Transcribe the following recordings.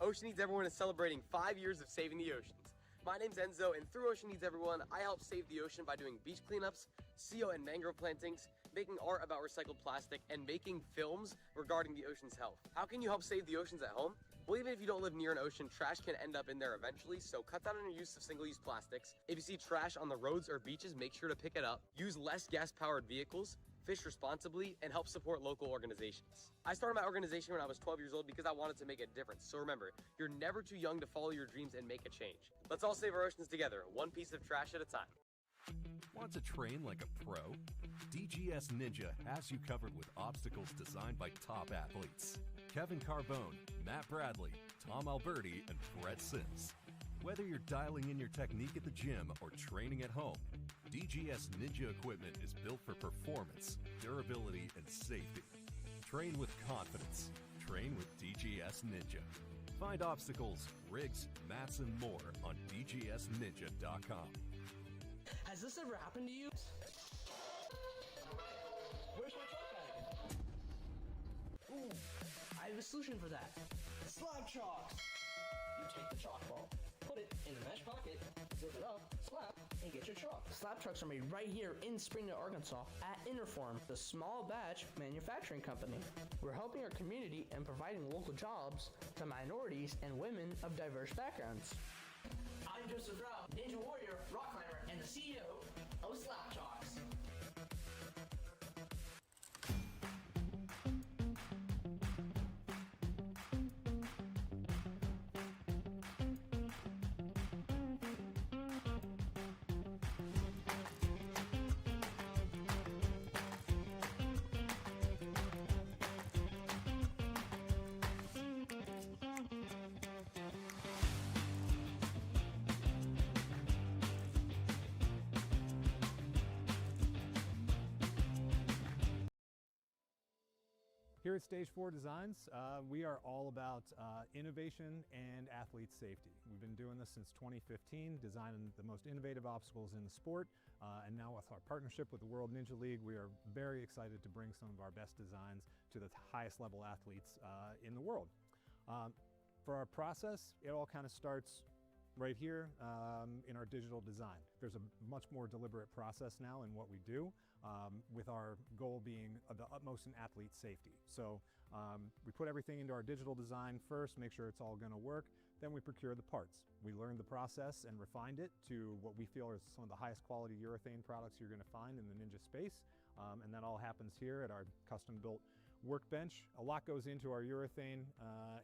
Ocean Needs Everyone is celebrating 5 years of saving the oceans. My name's Enzo, and through Ocean Needs Everyone, I help save the ocean by doing beach cleanups, CO and mangrove plantings, making art about recycled plastic, and making films regarding the ocean's health. How can you help save the oceans at home? Well, even if you don't live near an ocean, trash can end up in there eventually, so cut down on your use of single-use plastics. If you see trash on the roads or beaches, make sure to pick it up. Use less gas-powered vehicles, fish responsibly, and help support local organizations. I started my organization when I was 12 years old because I wanted to make a difference. So remember, you're never too young to follow your dreams and make a change. Let's all save our oceans together, one piece of trash at a time. Want to train like a pro? DGS Ninja has you covered with obstacles designed by top athletes. Kevin Carbone, Matt Bradley, Tom Alberti, and Brett Sims. Whether you're dialing in your technique at the gym or training at home, DGS Ninja equipment is built for performance, durability, and safety. Train with confidence. Train with DGS Ninja. Find obstacles, rigs, mats, and more on dgsninja.com. Has this ever happened to you? Where's my chalk bag? Ooh, I have a solution for that. Slab chalks! You take the chalk ball, put it in the mesh pocket, zip it up, slap, and get your chalk. Slab trucks are made right here in Springdale, Arkansas at Interform, the small batch manufacturing company. We're helping our community and providing local jobs to minorities and women of diverse backgrounds. I'm Joseph Rao, Ninja Warrior, rock climber, and the CEO of Slab Chalks. Here at Stage 4 Designs, we are all about innovation and athlete safety. We've been doing this since 2015, designing the most innovative obstacles in the sport, and now with our partnership with the World Ninja League, we are very excited to bring some of our best designs to the highest level athletes in the world. For our process, it all kind of starts right here in our digital design. There's a much more deliberate process now in what we do, with our goal being the utmost in athlete safety. So we put everything into our digital design first, make sure it's all going to work, then we procure the parts. We learned the process and refined it to what we feel are some of the highest quality urethane products you're going to find in the Ninja space, and that all happens here at our custom-built workbench. A lot goes into our urethane,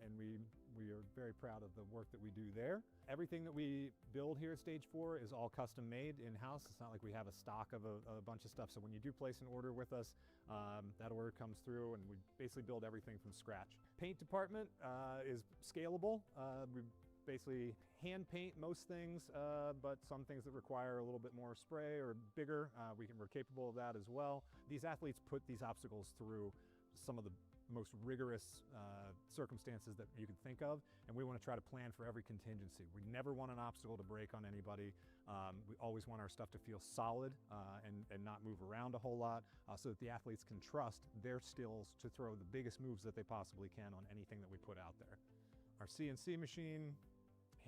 and we are very proud of the work that we do there. Everything that we build here at Stage 4 is all custom made in-house. It's not like we have a stock of a bunch of stuff. So when you do place an order with us, that order comes through and we basically build everything from scratch. Paint department is scalable. We basically hand paint most things, but some things that require a little bit more spray or bigger, we're capable of that as well. These athletes put these obstacles through some of the most rigorous circumstances that you can think of, and we want to try to plan for every contingency. We never want an obstacle to break on anybody. We always want our stuff to feel solid and not move around a whole lot, so that the athletes can trust their skills to throw the biggest moves that they possibly can on anything that we put out there. Our CNC machine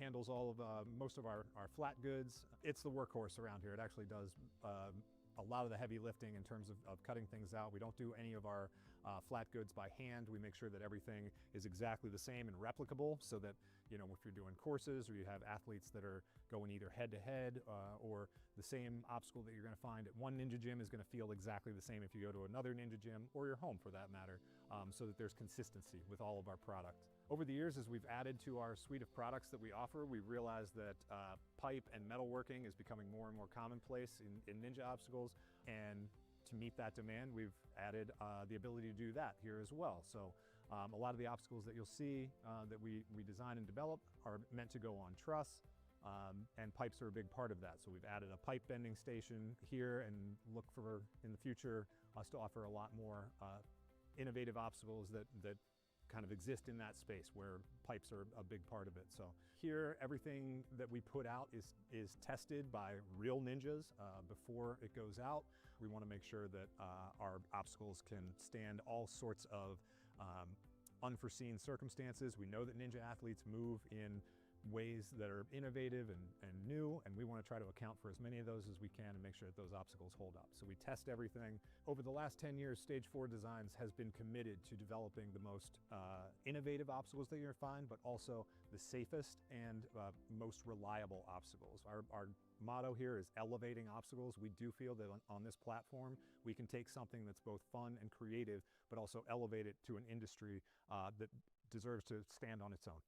handles all of most of our flat goods. It's the workhorse around here. It actually does a lot of the heavy lifting in terms of cutting things out. We don't do any of our flat goods by hand. We make sure that everything is exactly the same and replicable, so that, you know, if you're doing courses or you have athletes that are going either head to head or the same obstacle that you're going to find at one Ninja gym is going to feel exactly the same if you go to another Ninja gym or your home for that matter, so that there's consistency with all of our product. Over the years, as we've added to our suite of products that we offer, we realized that pipe and metalworking is becoming more and more commonplace in Ninja obstacles, and to meet that demand, we've added the ability to do that here as well. So a lot of the obstacles that you'll see that we design and develop are meant to go on truss, and pipes are a big part of that. So we've added a pipe bending station here, and look for, in the future, us to offer a lot more innovative obstacles that kind of exist in that space where pipes are a big part of it. So here, everything that we put out is tested by real ninjas before it goes out. We want to make sure that our obstacles can stand all sorts of unforeseen circumstances. We know that Ninja athletes move in ways that are innovative and new, and we want to try to account for as many of those as we can and make sure that those obstacles hold up. So we test everything. Over the last 10 years, Stage 4 Designs has been committed to developing the most innovative obstacles that you're going to find, but also the safest and most reliable obstacles. Our motto here is elevating obstacles. We do feel that on this platform, we can take something that's both fun and creative, but also elevate it to an industry that deserves to stand on its own.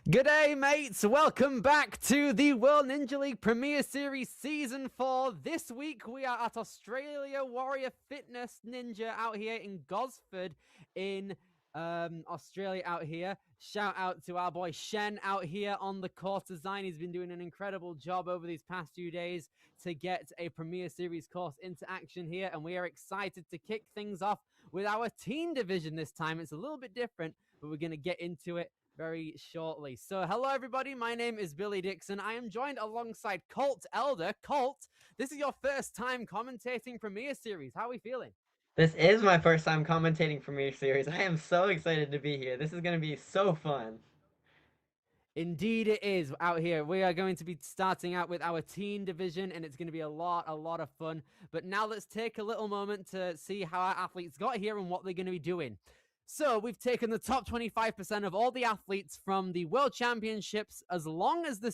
G'day, mates! Welcome back to the World Ninja League Premier Series Season 4. This week we are at Australia Warrior Fitness Ninja out here in Gosford in Australia out here. Shout out to our boy Shen out here on the course design. He's been doing an incredible job over these past few days to get a Premier Series course into action here, and we are excited to kick things off with our teen division this time. It's a little bit different, but we're going to get into it very shortly. So hello everybody, my name is Billy Dixon. I am joined alongside Colt Elder. Colt, this is your first time commentating Premier Series. How are we feeling? This is my first time commentating Premier Series. I am so excited to be here. This is going to be so fun. Indeed it is out here. We are going to be starting out with our teen division, and it's going to be a lot of fun. But now let's take a little moment to see how our athletes got here and what they're going to be doing. So we've taken the top 25% of all the athletes from the World Championships, as well as the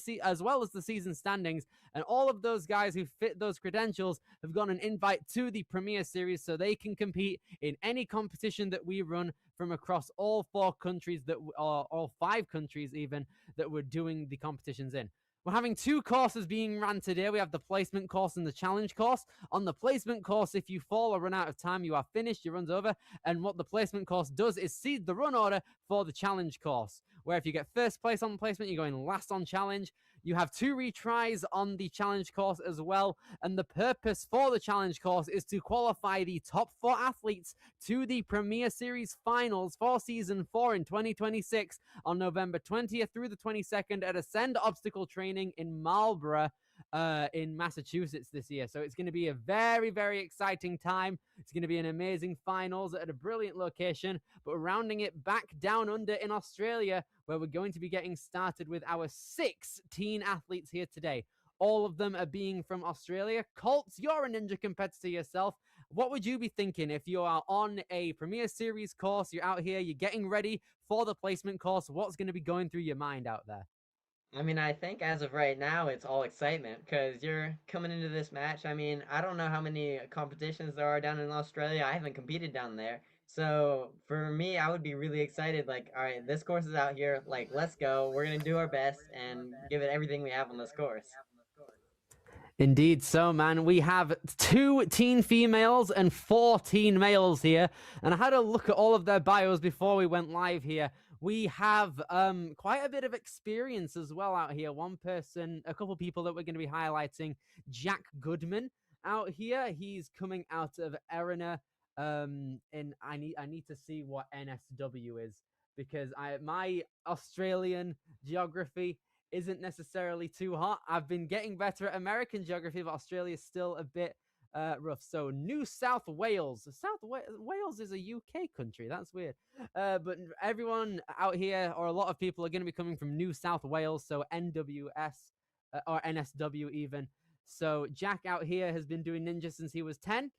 season standings, and all of those guys who fit those credentials have got an invite to the Premier Series, so they can compete in any competition that we run from across all 4 countries or all 5 countries even that we're doing the competitions in. We're having 2 courses being run today. We have the placement course and the challenge course. On the placement course, if you fall or run out of time, you are finished, your run's over. And what the placement course does is seed the run order for the challenge course, where if you get first place on placement, you're going last on challenge. You have 2 retries on the challenge course as well. And the purpose for the challenge course is to qualify the top 4 athletes to the Premier Series finals for season 4 in 2026 on November 20th through the 22nd at Ascend Obstacle Training in Marlborough, in Massachusetts this year. So it's going to be a very exciting time. It's going to be an amazing finals at a brilliant location, but we're rounding it back down under in Australia, where we're going to be getting started with our 6 teen athletes here today. All of them are being from Australia. Colt, you're a ninja competitor yourself. What would you be thinking if you are on a Premier Series course, you're out here, you're getting ready for the placement course? What's going to be going through your mind out there? I mean, I think as of right now, it's all excitement because you're coming into this match. I mean, I don't know how many competitions there are down in Australia. I haven't competed down there. So for me, I would be really excited. Like, all right, this course is out here. Like, let's go. We're going to do our best and give it everything we have on this course. Indeed so, man. We have 2 teen females and 4 teen males here. And I had a look at all of their bios before we went live here. We have quite a bit of experience as well out here. A couple people that we're going to be highlighting. Jack Goodman out here. He's coming out of Erina. And I need to see what NSW is, because my Australian geography isn't necessarily too hot. I've been getting better at American geography, but Australia's still a bit rough. So New South Wales. Wales is a UK country. That's weird. But everyone out here, or a lot of people, are going to be coming from New South Wales. So NWS or NSW even. So Jack out here has been doing ninja since he was 10.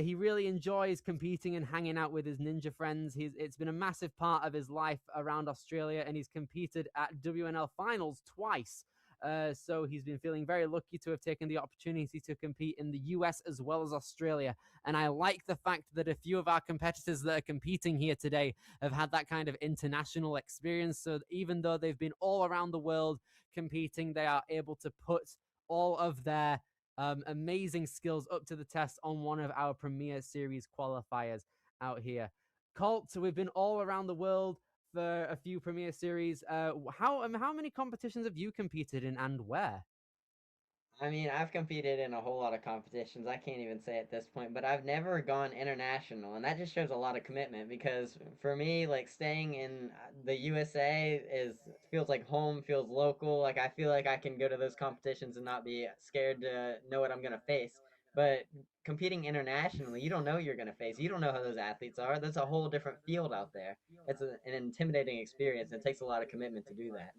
He really enjoys competing and hanging out with his ninja friends. It's been a massive part of his life around Australia, and he's competed at WNL finals twice. So he's been feeling very lucky to have taken the opportunity to compete in the US as well as Australia. And I like the fact that a few of our competitors that are competing here today have had that kind of international experience. So even though they've been all around the world competing, they are able to put all of their amazing skills up to the test on one of our Premier Series qualifiers out here. Colt, so we've been all around the world for a few Premier Series. How many competitions have you competed in, and where? I mean, I've competed in a whole lot of competitions. I can't even say at this point, but I've never gone international, and that just shows a lot of commitment because for me, like staying in the USA feels like home, feels local. Like I feel like I can go to those competitions and not be scared to know what I'm gonna face. But competing internationally, you don't know you're gonna face. You don't know how those athletes are. There's a whole different field out there. It's an intimidating experience. It takes a lot of commitment to do that.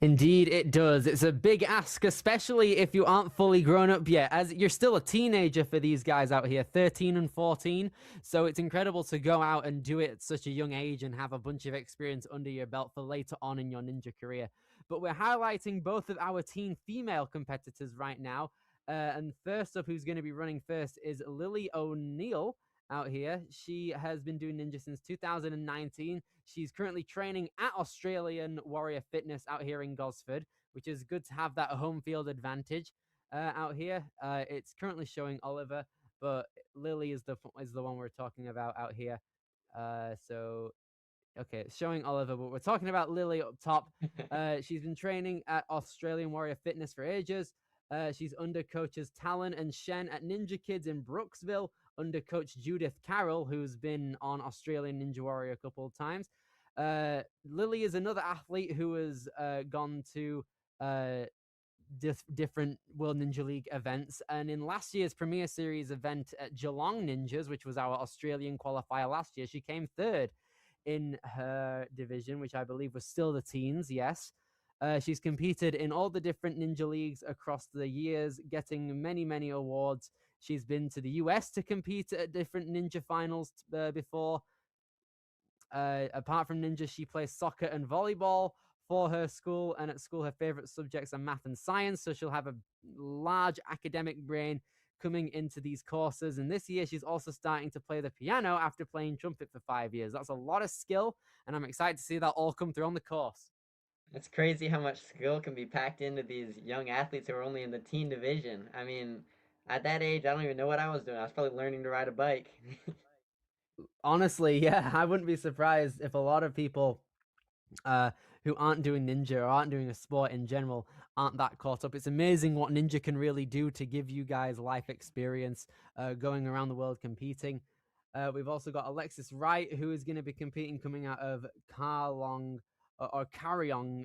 Indeed, it does. It's a big ask, especially if you aren't fully grown up yet, as you're still a teenager for these guys out here, 13 and 14. So it's incredible to go out and do it at such a young age and have a bunch of experience under your belt for later on in your ninja career. But we're highlighting both of our teen female competitors right now. And first up, who's going to be running first is Lily O'Neill out here. She has been doing ninja since 2019. She's currently training at Australian Warrior Fitness out here in Gosford, which is good to have that home field advantage out here. It's currently showing Oliver, but Lily is the one we're talking about out here. So okay, it's showing Oliver, but we're talking about Lily up top. She's been training at Australian Warrior Fitness for ages. She's under coaches Talon and Shen at Ninja Kids in Brooksville, under coach Judith Carroll, who's been on Australian Ninja Warrior a couple of times. Lily is another athlete who has gone to different World Ninja League events. And in last year's Premier Series event at Geelong Ninjas, which was our Australian qualifier last year, she came third in her division, which I believe was still the teens, yes. She's competed in all the different ninja leagues across the years, getting many, many awards. She's been to the US to compete at different ninja finals before. Apart from ninja, she plays soccer and volleyball for her school, and at school her favorite subjects are math and science, so she'll have a large academic brain coming into these courses. And this year she's also starting to play the piano after playing trumpet for 5 years. That's a lot of skill, and I'm excited to see that all come through on the course. It's crazy how much skill can be packed into these young athletes who are only in the teen division. I mean, at that age, I don't even know what I was doing. I was probably learning to ride a bike. Honestly, yeah, I wouldn't be surprised if a lot of people who aren't doing ninja or aren't doing a sport in general aren't that caught up. It's amazing what ninja can really do to give you guys life experience going around the world competing. We've also got Alexis Wright, who is going to be competing coming out of Carryong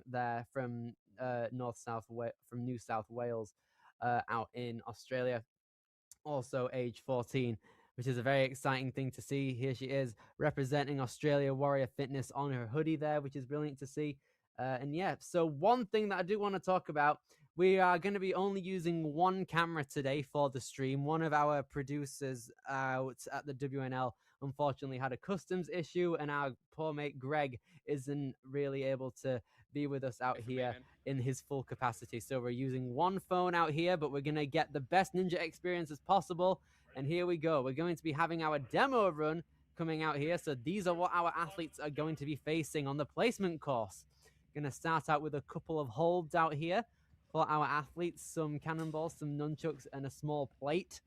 there from New South Wales out in Australia, also age 14, which is a very exciting thing to see. Here she is representing Australia Warrior Fitness on her hoodie there, which is brilliant to see. And yeah, so one thing that I do want to talk about, we are going to be only using one camera today for the stream. One of our producers out at the WNL unfortunately had a customs issue, and our poor mate Greg isn't really able to be with us out here in his full capacity. So we're using one phone out here, but we're going to get the best ninja experience as possible. And here we go. We're going to be having our demo run coming out here. So these are what our athletes are going to be facing on the placement course. Going to start out with a couple of holds out here for our athletes, some cannonballs, some nunchucks, and a small plate.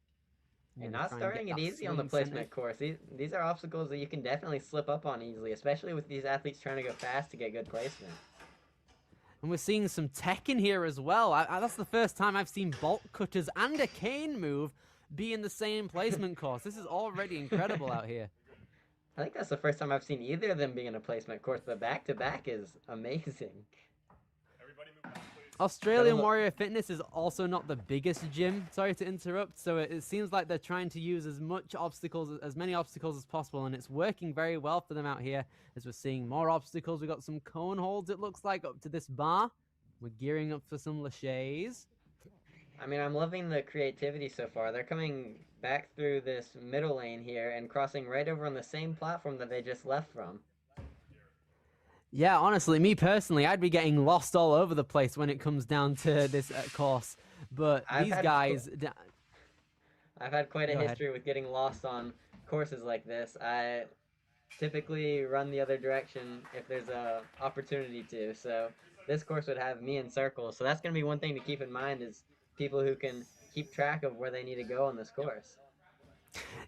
And not starting it easy on the placement course. These are obstacles that you can definitely slip up on easily, especially with these athletes trying to go fast to get good placement. And we're seeing some tech in here as well. That's the first time I've seen bolt cutters and a cane move be in the same placement course. This is already incredible out here. I think that's the first time I've seen either of them be in a placement course, but back-to-back is amazing. Australian Warrior Fitness is also not the biggest gym, sorry to interrupt, so it seems like they're trying to use as many obstacles as possible, and it's working very well for them out here as we're seeing more obstacles. We've got some cone holds, it looks like, up to this bar. We're gearing up for some laches. I mean, I'm loving the creativity so far. They're coming back through this middle lane here and crossing right over on the same platform that they just left from. Yeah, honestly, me personally, I'd be getting lost all over the place when it comes down to this course. But these guys... I've had quite a history with getting lost on courses like this. I typically run the other direction if there's a opportunity to. So this course would have me in circles. So that's going to be one thing to keep in mind, is people who can keep track of where they need to go on this course.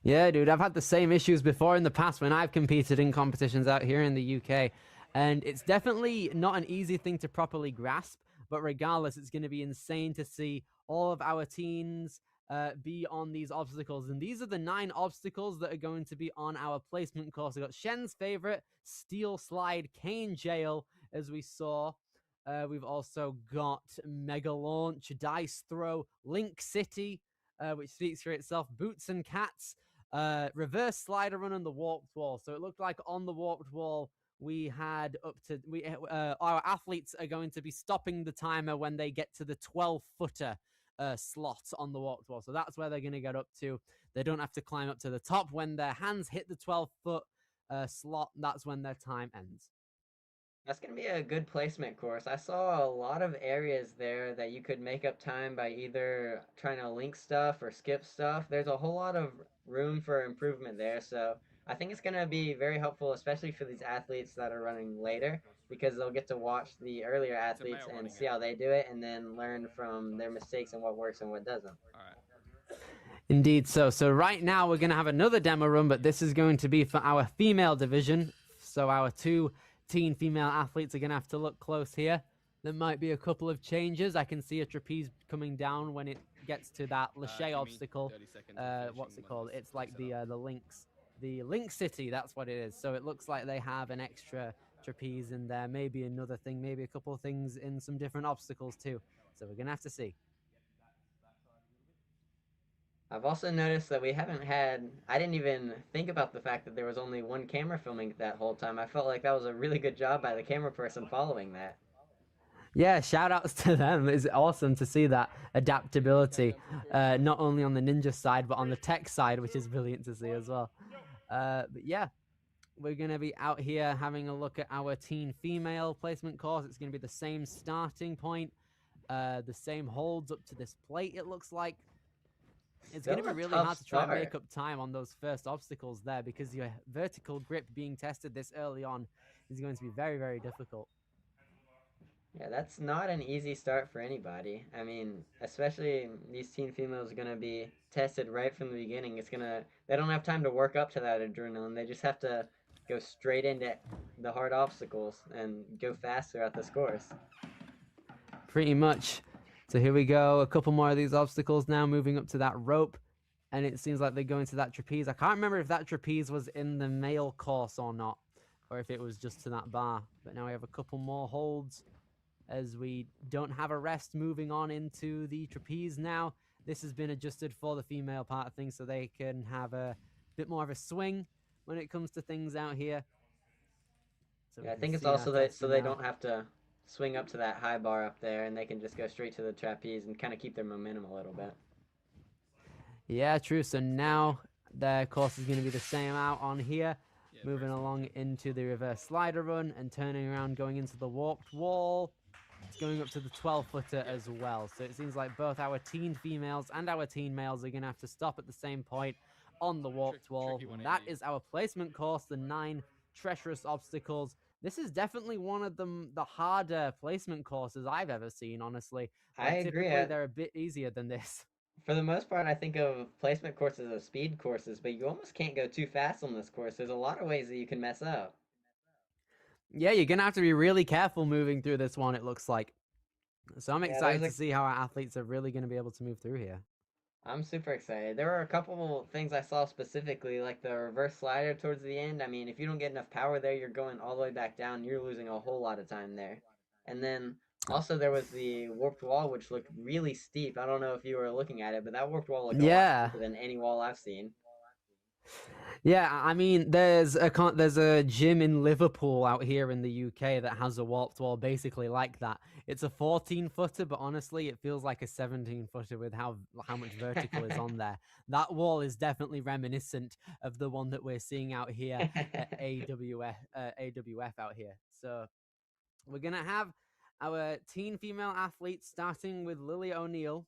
Yeah, dude, I've had the same issues before in the past when I've competed in competitions out here in the UK. And it's definitely not an easy thing to properly grasp, but regardless, it's going to be insane to see all of our teens be on these obstacles. And these are the 9 obstacles that are going to be on our placement course. We've got Shen's favorite, Steel Slide, Cane Jail, as we saw. We've also got Mega Launch, Dice Throw, Link City, which speaks for itself, Boots and Cats, Reverse Slider Run, and the Warped Wall. So it looked like on the Warped Wall, we had our athletes are going to be stopping the timer when they get to the 12-footer slot on the Warped Wall. So that's where they're going to get up to. They don't have to climb up to the top. When their hands hit the 12-foot slot, that's when their time ends. That's going to be a good placement course. I saw a lot of areas there that you could make up time by either trying to link stuff or skip stuff. There's a whole lot of room for improvement there. So I think it's going to be very helpful, especially for these athletes that are running later, because they'll get to watch the earlier athletes and see how they do it and then learn from their mistakes and what works and what doesn't. Indeed so. So right now we're going to have another demo run, but this is going to be for our female division. So our two teen female athletes are going to have to look close here. There might be a couple of changes. I can see a trapeze coming down when it gets to that Lachey obstacle. What's it called? It's like the links. The Link City, that's what it is. So it looks like they have an extra trapeze in there. Maybe another thing, maybe a couple of things in some different obstacles too. So we're going to have to see. I've also noticed that we haven't had, I didn't even think about the fact that there was only one camera filming that whole time. I felt like that was a really good job by the camera person following that. Yeah, shout outs to them. It's awesome to see that adaptability, not only on the ninja side, but on the tech side, which is brilliant to see as well. But yeah, we're going to be out here having a look at our teen female placement course. It's going to be the same starting point, the same holds up to this plate, it looks like. It's going to be really hard to try and make up time on those first obstacles there, because your vertical grip being tested this early on is going to be very, very difficult. Yeah, that's not an easy start for anybody. I mean, especially these teen females are going to be tested right from the beginning. They don't have time to work up to that adrenaline. They just have to go straight into the hard obstacles and go fast throughout this course. Pretty much. So here we go, a couple more of these obstacles now, moving up to that rope, and it seems like they're going to that trapeze. I can't remember if that trapeze was in the male course or not, or if it was just to that bar. But now we have a couple more holds as we don't have a rest, moving on into the trapeze now. This has been adjusted for the female part of things so they can have a bit more of a swing when it comes to things out here. So yeah, I think it's also that so they don't have to swing up to that high bar up there, and they can just go straight to the trapeze and kind of keep their momentum a little bit. Yeah, true. So now their course is going to be the same out on here, moving along into the reverse slider run and turning around, going into the warped wall. It's going up to the 12-footer as well. So it seems like both our teen females and our teen males are going to have to stop at the same point on the warped wall. That is our placement course, the 9 treacherous obstacles. This is definitely one of the harder placement courses I've ever seen, honestly. I agree. Typically, they're a bit easier than this. For the most part, I think of placement courses as speed courses, but you almost can't go too fast on this course. There's a lot of ways that you can mess up. Yeah, you're going to have to be really careful moving through this one, it looks like. So I'm excited to see how our athletes are really going to be able to move through here. I'm super excited. There were a couple things I saw specifically, like the reverse slider towards the end. I mean, if you don't get enough power there, you're going all the way back down. You're losing a whole lot of time there. And then also there was the warped wall, which looked really steep. I don't know if you were looking at it, but that warped wall looked a lot steeper than any wall I've seen. Yeah, I mean, there's a gym in Liverpool out here in the UK that has a warped wall basically like that. It's a 14-footer, but honestly, it feels like a 17-footer with how much vertical is on there. That wall is definitely reminiscent of the one that we're seeing out here at AWF out here. So we're gonna have our teen female athletes starting with Lily O'Neill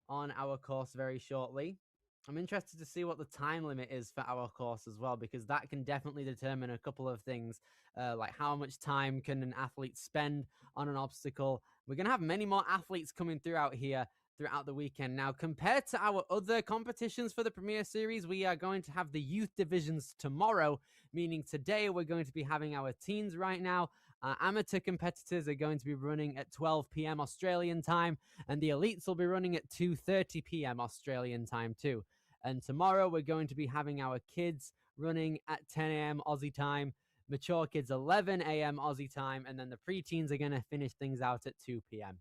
on our course very shortly. I'm interested to see what the time limit is for our course as well, because that can definitely determine a couple of things, like how much time can an athlete spend on an obstacle. We're going to have many more athletes coming throughout here throughout the weekend. Now, compared to our other competitions for the Premier Series, we are going to have the youth divisions tomorrow, meaning today we're going to be having our teens right now. Amateur competitors are going to be running at 12 p.m. Australian time, and the elites will be running at 2:30 p.m. Australian time too. And tomorrow we're going to be having our kids running at 10 a.m. Aussie time, mature kids 11 a.m. Aussie time, and then the preteens are going to finish things out at 2 p.m.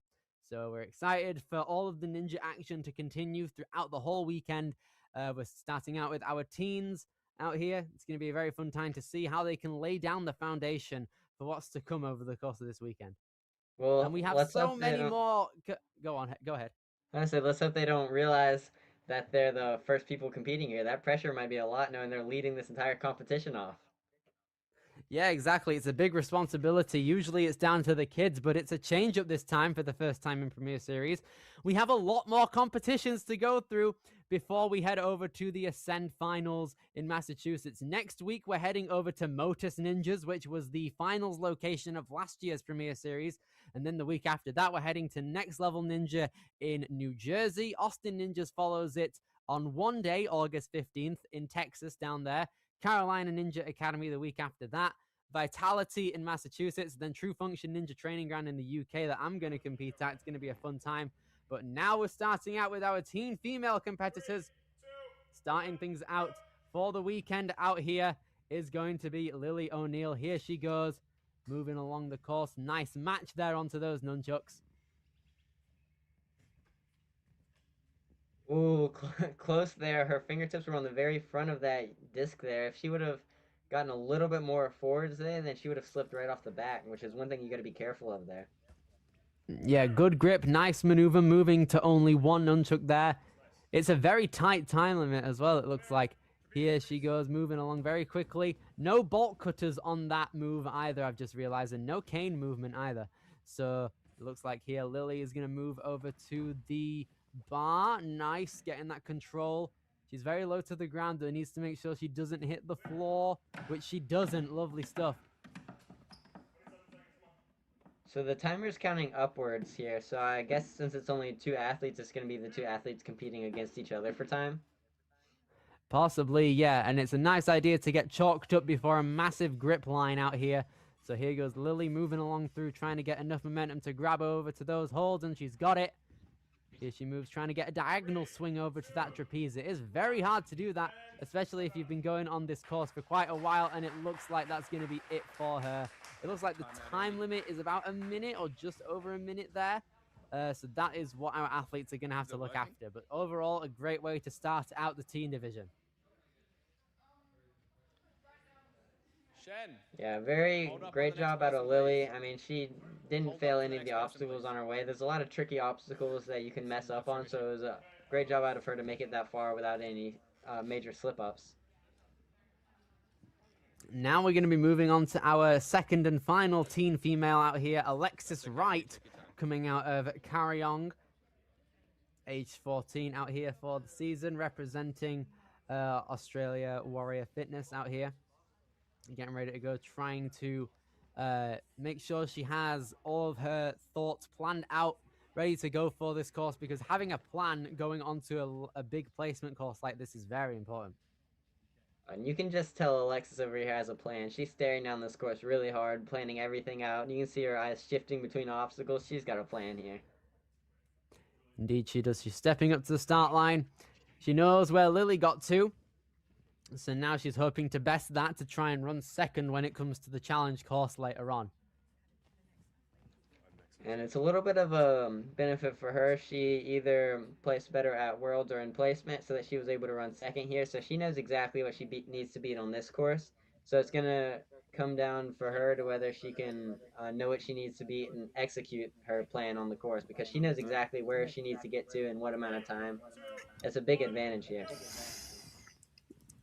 So we're excited for all of the ninja action to continue throughout the whole weekend. We're starting out with our teens out here. It's going to be a very fun time to see how they can lay down the foundation for what's to come over the course of this weekend. Well, and we have so many more. Go ahead. I said, let's hope they don't realize that they're the first people competing here. That pressure might be a lot knowing they're leading this entire competition off. Yeah, exactly. It's a big responsibility. Usually it's down to the kids, but it's a change up this time for the first time in Premier Series. We have a lot more competitions to go through before we head over to the Ascend Finals in Massachusetts. Next week, we're heading over to Motus Ninjas, which was the finals location of last year's Premier Series. And then the week after that, we're heading to Next Level Ninja in New Jersey. Austin Ninjas follows it on one day, August 15th, in Texas down there. Carolina Ninja Academy the week after that. Vitality in Massachusetts, then True Function Ninja Training Ground in the UK that I'm going to compete at. It's going to be a fun time. But now we're starting out with our teen female competitors. Starting things out for the weekend out here is going to be Lily O'Neill. Here she goes, moving along the course. Nice match there onto those nunchucks. Ooh, close there. Her fingertips were on the very front of that disc there. If she would have gotten a little bit more forwards there, then she would have slipped right off the bat, which is one thing you got to be careful of there. Yeah, good grip, nice maneuver, moving to only one nunchuck there. It's a very tight time limit as well, it looks like. Here she goes, moving along very quickly. No bolt cutters on that move either, I've just realized, and no cane movement either. So it looks like here Lily is going to move over to the bar. Nice, getting that control. She's very low to the ground, though. Needs to make sure she doesn't hit the floor, which she doesn't. Lovely stuff. So the timer's counting upwards here, so I guess since it's only two athletes, it's going to be the two athletes competing against each other for time. Possibly, yeah, and it's a nice idea to get chalked up before a massive grip line out here. So here goes Lily moving along through, trying to get enough momentum to grab over to those holds, and she's got it. Here she moves, trying to get a diagonal swing over to that trapeze. It is very hard to do that, especially if you've been going on this course for quite a while, and it looks like that's going to be it for her. It looks like the time limit is about a minute or just over a minute there. So that is what our athletes are going to have to look after. But overall, a great way to start out the teen division. Yeah, very great job out of Lily. I mean, she didn't fail any of the obstacles on her way. There's a lot of tricky obstacles that you can mess up on, so it was a great job out of her to make it that far without any major slip-ups. Now we're going to be moving on to our second and final teen female out here, Alexis Wright, coming out of Karyong, age 14 out here for the season, representing Australia Warrior Fitness out here. Getting ready to go, trying to make sure she has all of her thoughts planned out, ready to go for this course, because having a plan going onto a big placement course like this is very important. And you can just tell Alexis over here has a plan. She's staring down this course really hard, planning everything out. You can see her eyes shifting between obstacles. She's got a plan here. Indeed she does. She's stepping up to the start line. She knows where Lily got to. So now she's hoping to best that to try and run second when it comes to the challenge course later on. And it's a little bit of a benefit for her. She either placed better at Worlds or in placement, so that she was able to run second here. So she knows exactly what she needs to beat on this course. So it's going to come down for her to whether she can know what she needs to beat and execute her plan on the course, because she knows exactly where she needs to get to and what amount of time. It's a big advantage here.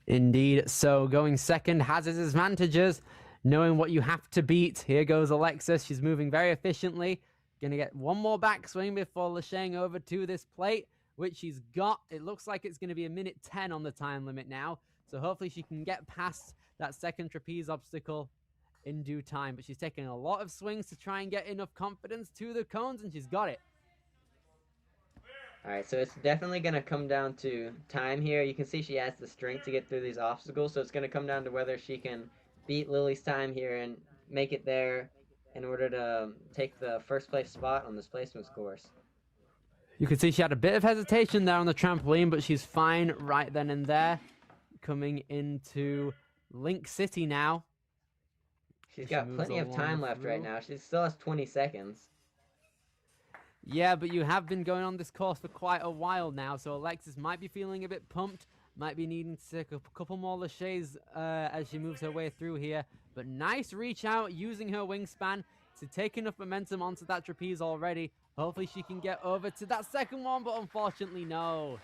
Indeed. So going second has its advantages, knowing what you have to beat. Here goes Alexis. She's moving very efficiently. Going to get one more backswing before lashing over to this plate, which she's got. It looks like it's going to be a minute 10 on the time limit now. So hopefully she can get past that second trapeze obstacle in due time. But she's taking a lot of swings to try and get enough confidence to the cones, and she's got it. All right, so it's definitely going to come down to time here. You can see she has the strength to get through these obstacles, so it's going to come down to whether she can beat Lily's time here and make it there in order to take the first place spot on this placements course. You can see she had a bit of hesitation there on the trampoline, but she's fine right then and there. Coming into Link City now. She's got plenty of time left right now. She still has 20 seconds. Yeah, but you have been going on this course for quite a while now, so Alexis might be feeling a bit pumped, might be needing to take a couple more laches as she moves her way through here. But nice reach out, using her wingspan to take enough momentum onto that trapeze already. Hopefully she can get over to that second one, but unfortunately no.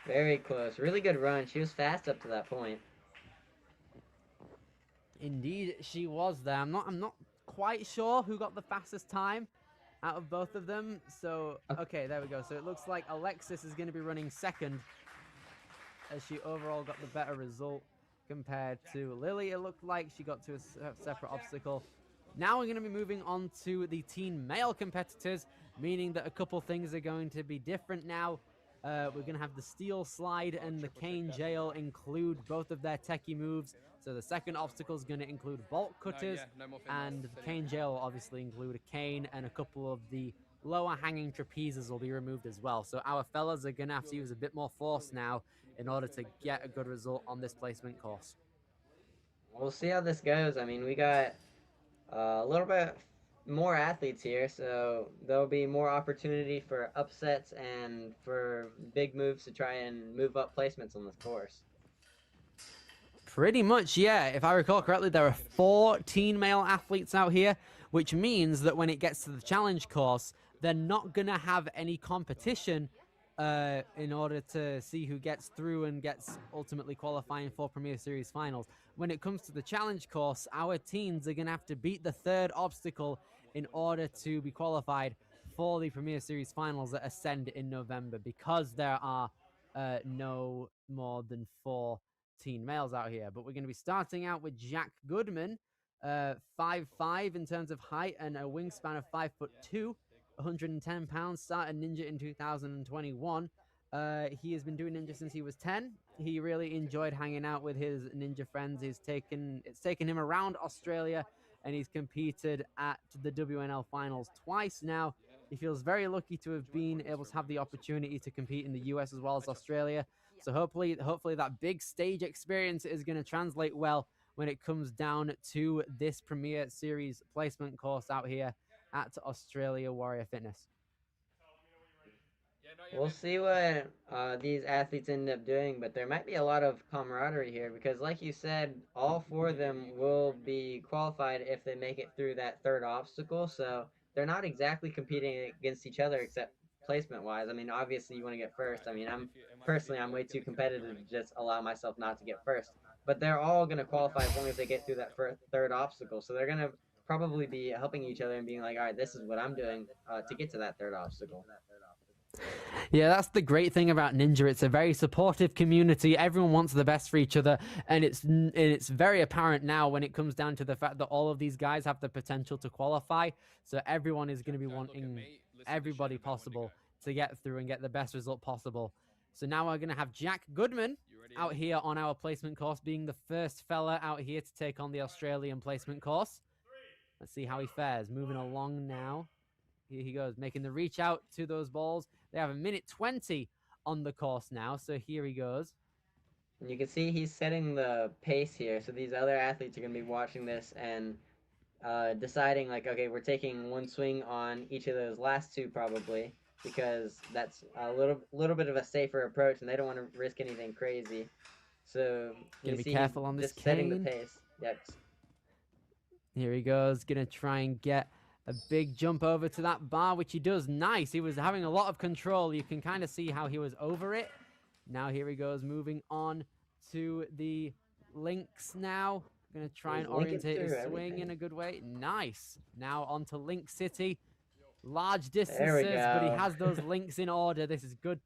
Very close. Really good run. She was fast up to that point. Indeed, she was there. I'm not quite sure who got the fastest time out of both of them. So, okay, there we go. So it looks like Alexis is going to be running second, as she overall got the better result compared to Lily. It looked like she got to a separate obstacle. Now we're going to be moving on to the teen male competitors, meaning that a couple things are going to be different now. We're going to have the steel slide and the cane jail include both of their techie moves. So the second obstacle is going to include bolt cutters, and the cane jail will obviously include a cane, and a couple of the lower hanging trapezes will be removed as well. So our fellas are going to have to use a bit more force now in order to get a good result on this placement course. We'll see how this goes. I mean, we got a little bit more athletes here, so there'll be more opportunity for upsets and for big moves to try and move up placements on this course. Pretty much, yeah. If I recall correctly, there are 4 teen male athletes out here, which means that when it gets to the challenge course, they're not going to have any competition in order to see who gets through and gets ultimately qualifying for Premier Series finals. When it comes to the challenge course, our teens are going to have to beat the third obstacle in order to be qualified for the Premier Series finals that ascend in November, because there are no more than 4 teen males out here. But we're going to be starting out with Jack Goodman, 5'5" in terms of height and a wingspan of 5'2", 110 pounds, started Ninja in 2021. He has been doing Ninja since he was 10. He really enjoyed hanging out with his Ninja friends. It's taken him around Australia, and he's competed at the WNL finals twice now. He feels very lucky to have been able to have the opportunity to compete in the US as well as Australia. So hopefully that big stage experience is going to translate well when it comes down to this Premier Series placement course out here at Australia Warrior Fitness. We'll see what these athletes end up doing, but there might be a lot of camaraderie here because, like you said, all 4 of them will be qualified if they make it through that third obstacle. So they're not exactly competing against each other except placement-wise. I mean, obviously you want to get first. I mean, I'm way too competitive to just allow myself not to get first. But they're all going to qualify as long as they get through that third obstacle. So they're going to probably be helping each other and being like, all right, this is what I'm doing to get to that third obstacle. Yeah, that's the great thing about Ninja. It's a very supportive community. Everyone wants the best for each other, and it's very apparent now when it comes down to the fact that all of these guys have the potential to qualify. So everyone is going to be wanting everybody possible to get through and get the best result possible. So now we're going to have Jack Goodman out here on our placement course, being the first fella out here to take on the Australian placement course. Let's see how he fares. Moving along now. Here he goes, making the reach out to those balls. They have 1:20 on the course now, so here he goes. And you can see he's setting the pace here, so these other athletes are going to be watching this and deciding, like, okay, we're taking one swing on each of those last 2 probably, because that's a little bit of a safer approach, and they don't want to risk anything crazy. So you be careful on this cane. Setting the pace. Yep. Here he goes, gonna try and get a big jump over to that bar, which he does. Nice. He was having a lot of control. You can kind of see how he was over it. Now here he goes, moving on to the links now. Going to try and orientate his swing in a good way. Nice. Now on to Link City. Large distances, but he has those links in order. This is good.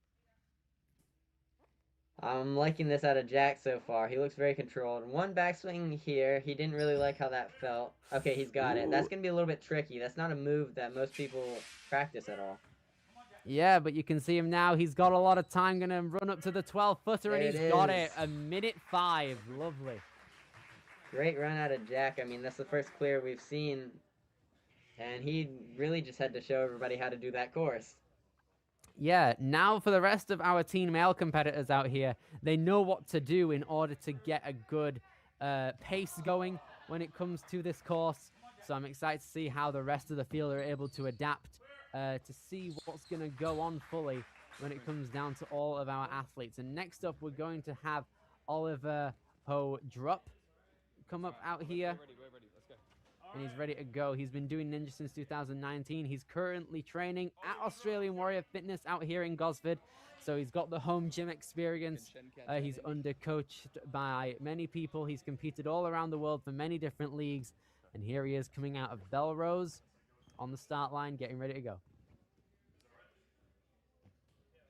I'm liking this out of Jack so far. He looks very controlled. One backswing here. He didn't really like how that felt. Okay, he's got it. That's going to be a little bit tricky. That's not a move that most people practice at all. Yeah, but you can see him now. He's got a lot of time. Going to run up to the 12-footer, and he's got it. 1:05. Lovely. Great run out of Jack. I mean, that's the first clear we've seen. And he really just had to show everybody how to do that course. Yeah, now for the rest of our teen male competitors out here, they know what to do in order to get a good pace going when it comes to this course. So I'm excited to see how the rest of the field are able to adapt to see what's going to go on fully when it comes down to all of our athletes. And next up, we're going to have Oliver Ho Drup come up out here. and he's ready to go. He's been doing Ninja since 2019. He's currently training at Australian Warrior Fitness out here in Gosford. So he's got the home gym experience. He's undercoached by many people. He's competed all around the world for many different leagues. And here he is coming out of Belrose on the start line, getting ready to go.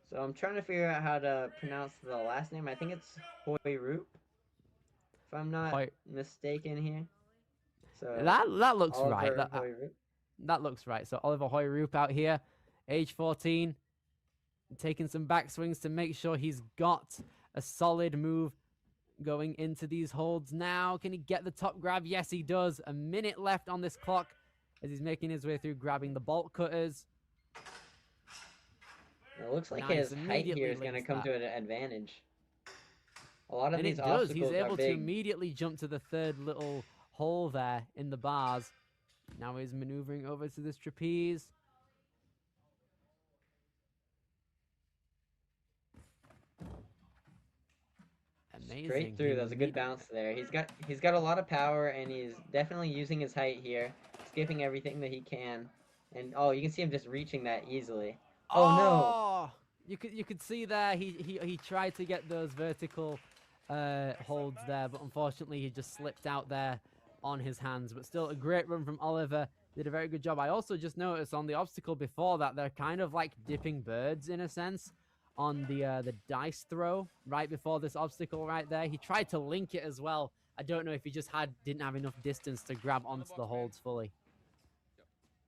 So I'm trying to figure out how to pronounce the last name. I think it's Hoyrup, if I'm not mistaken here. So that looks right. Hoyrup. That looks right. So Oliver Hoyrup out here, age 14, taking some backswings to make sure he's got a solid move going into these holds now. Can he get the top grab? Yes, he does. A minute left on this clock as he's making his way through, grabbing the bolt cutters. It looks like his height here is going to come to an advantage. A lot of these obstacles He's able are big. to immediately jump to the third little hole there in the bars. Now he's maneuvering over to this trapeze. Amazing. Straight through. That's a good bounce there. He's got a lot of power, and he's definitely using his height here, skipping everything that he can. And oh, you can see him just reaching that easily. Oh no! You could see there he tried to get those vertical holds there, but unfortunately he just slipped out there on his hands. But still a great run from Oliver. Did a very good job. I also just noticed on the obstacle before that they're kind of like dipping birds in a sense on the dice throw right before this obstacle right there. He tried to link it as well. I don't know if he just didn't have enough distance to grab onto the holds fully.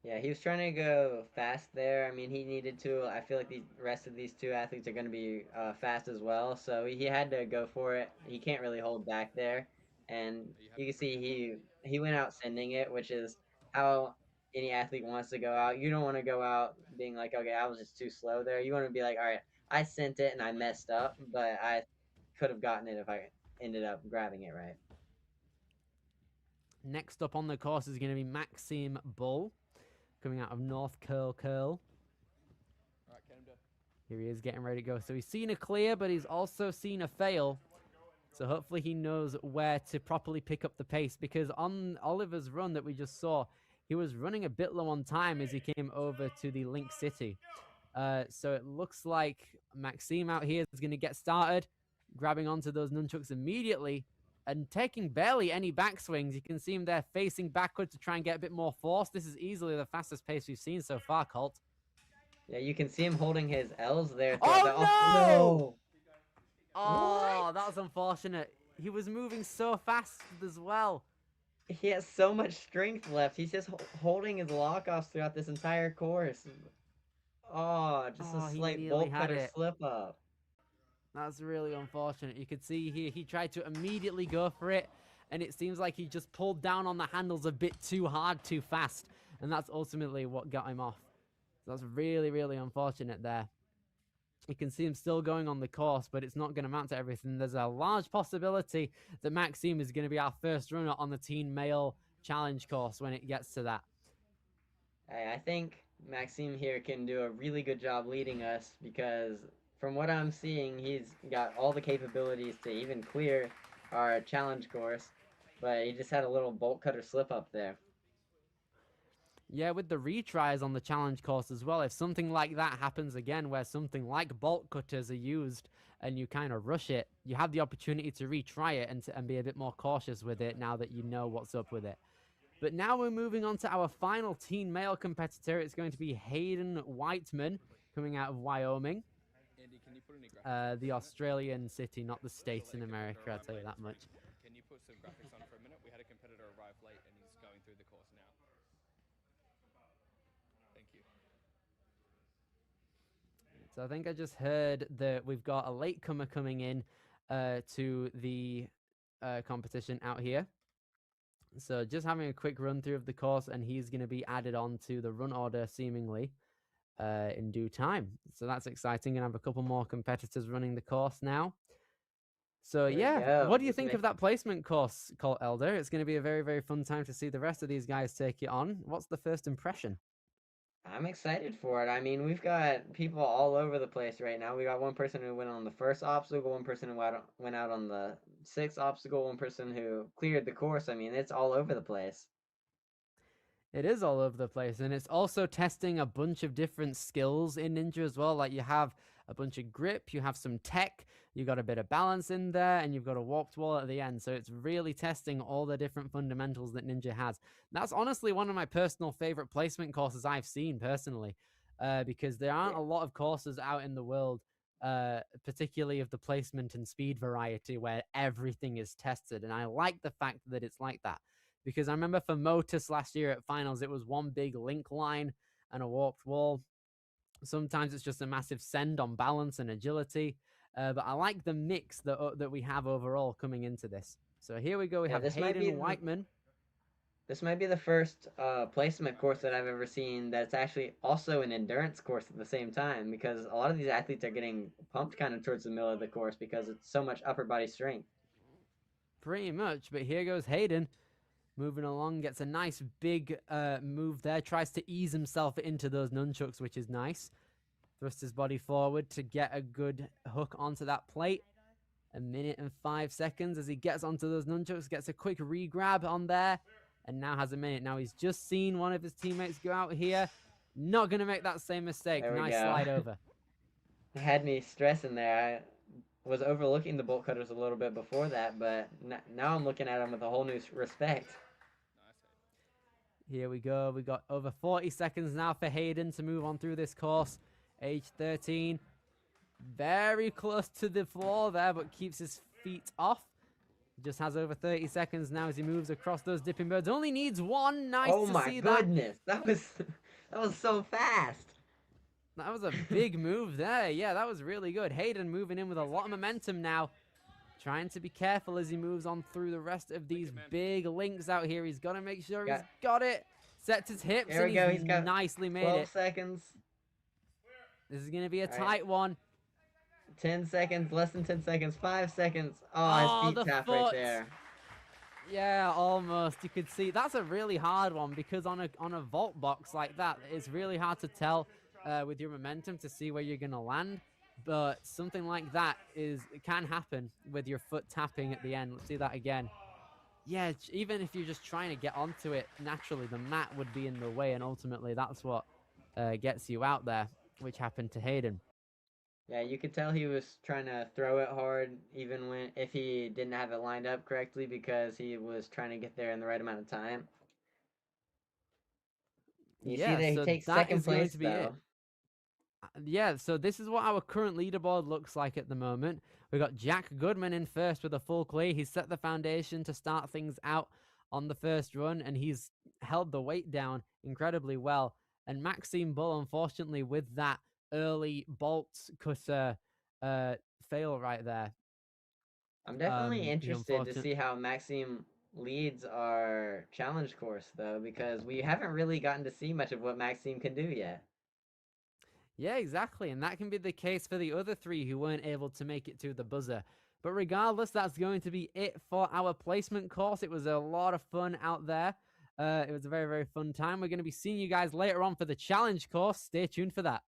Yeah, he was trying to go fast there. I mean, he needed to. I feel like the rest of these two athletes are going to be fast as well, so he had to go for it. He can't really hold back there, and you can see he went out sending it, which is how any athlete wants to go out. You don't want to go out being like, okay, I was just too slow there. You want to be like, all right, I sent it and I messed up, but I could have gotten it if I ended up grabbing it right. Next up on the course is going to be Maxime Bull, coming out of North Curl. All right, here he is getting ready to go. So he's seen a clear, but he's also seen a fail. So hopefully he knows where to properly pick up the pace, because on Oliver's run that we just saw, he was running a bit low on time as he came over to the Link City. So it looks like Maxime out here is going to get started, grabbing onto those nunchucks immediately and taking barely any backswings. You can see him there facing backward to try and get a bit more force. This is easily the fastest pace we've seen so far, Colt. Yeah, you can see him holding his L's there. Oh, no! Oh, that was unfortunate. He was moving so fast as well. He has so much strength left. He's just holding his lock-offs throughout this entire course. Oh, just a slight bolt cutter slip up. That's really unfortunate. You could see here he tried to immediately go for it, and it seems like he just pulled down on the handles a bit too hard, too fast, and that's ultimately what got him off. So that's really, really unfortunate there. You can see him still going on the course, but it's not going to amount to everything. There's a large possibility that Maxime is going to be our first runner on the Teen Male Challenge course when it gets to that. I think Maxime here can do a really good job leading us, because from what I'm seeing, he's got all the capabilities to even clear our challenge course, but he just had a little bolt cutter slip up there. Yeah, with the retries on the challenge course as well, if something like that happens again, where something like bolt cutters are used and you kind of rush it, you have the opportunity to retry it and be a bit more cautious with it now that you know what's up with it. But now we're moving on to our final teen male competitor. It's going to be Hayden Whiteman, coming out of Wyoming. Andy, can you put any graphics the Australian city, not the state in America, I'll tell you that much. Can you put some graphics on for a minute? We had a competitor arrive late and he's going through the course now. Thank you. So I think I just heard that we've got a latecomer coming in to the competition out here. So just having a quick run through of the course, and he's going to be added on to the run order seemingly in due time. So that's exciting. And I have a couple more competitors running the course now. So yeah, what do you think of that placement course, Colt Elder? It's going to be a very, very fun time to see the rest of these guys take it on. What's the first impression? I'm excited for it. I mean, we've got people all over the place right now. We got one person who went on the first obstacle, one person who went out on the sixth obstacle, one person who cleared the course. I mean, it's all over the place. It is all over the place, and it's also testing a bunch of different skills in Ninja as well. Like you have a bunch of grip, you have some tech, you got a bit of balance in there, and you've got a warped wall at the end. So it's really testing all the different fundamentals that Ninja has. That's honestly one of my personal favorite placement courses I've seen personally, because there aren't a lot of courses out in the world, particularly of the placement and speed variety, where everything is tested. And I like the fact that it's like that. Because I remember for Motus last year at finals, it was one big link line and a warped wall. Sometimes it's just a massive send on balance and agility. But I like the mix that we have overall coming into this. So here we go. We have Hayden Whiteman. This might be the first placement course that I've ever seen that's actually also an endurance course at the same time, because a lot of these athletes are getting pumped kind of towards the middle of the course because it's so much upper body strength. Pretty much. But here goes Hayden. Moving along, gets a nice big move there. Tries to ease himself into those nunchucks, which is nice. Thrusts his body forward to get a good hook onto that plate. 1 minute and 5 seconds as he gets onto those nunchucks. Gets a quick re-grab on there. And now has a minute. Now he's just seen one of his teammates go out here. Not going to make that same mistake. Nice slide over. It had me stressing there. I was overlooking the bolt cutters a little bit before that, but now I'm looking at them with a whole new respect. Here we go. We got over 40 seconds now for Hayden to move on through this course. Age 13. Very close to the floor there, but keeps his feet off. Just has over 30 seconds now as he moves across those dipping birds. Only needs one. Nice to see that. Oh my goodness. That was so fast. That was a big move there. Yeah, that was really good. Hayden moving in with a lot of momentum now. Trying to be careful as he moves on through the rest of these big links out here. He's got to make sure he's got it. Sets his hips there we and go. he's got nicely made 12 it. seconds. This is going to be a tight one. 10 seconds, less than 10 seconds, 5 seconds. Oh, his feet tapped right there. Yeah, almost. You could see that's a really hard one because on a vault box like that, it's really hard to tell with your momentum to see where you're going to land. But something like that can happen with your foot tapping at the end. Let's see that again. Yeah, even if you're just trying to get onto it naturally, the mat would be in the way, and ultimately that's what gets you out there, which happened to Hayden. Yeah, you could tell he was trying to throw it hard, even if he didn't have it lined up correctly, because he was trying to get there in the right amount of time. You see that he takes second place, though. Yeah, so this is what our current leaderboard looks like at the moment. We've got Jack Goodman in first with a full clear. He's set the foundation to start things out on the first run, and he's held the weight down incredibly well. And Maxime Bull, unfortunately, with that early bolt cutter fail right there. I'm definitely interested to see how Maxime leads our challenge course, though, because we haven't really gotten to see much of what Maxime can do yet. Yeah, exactly. And that can be the case for the other three who weren't able to make it to the buzzer. But regardless, that's going to be it for our placement course. It was a lot of fun out there. It was a very, very fun time. We're going to be seeing you guys later on for the challenge course. Stay tuned for that.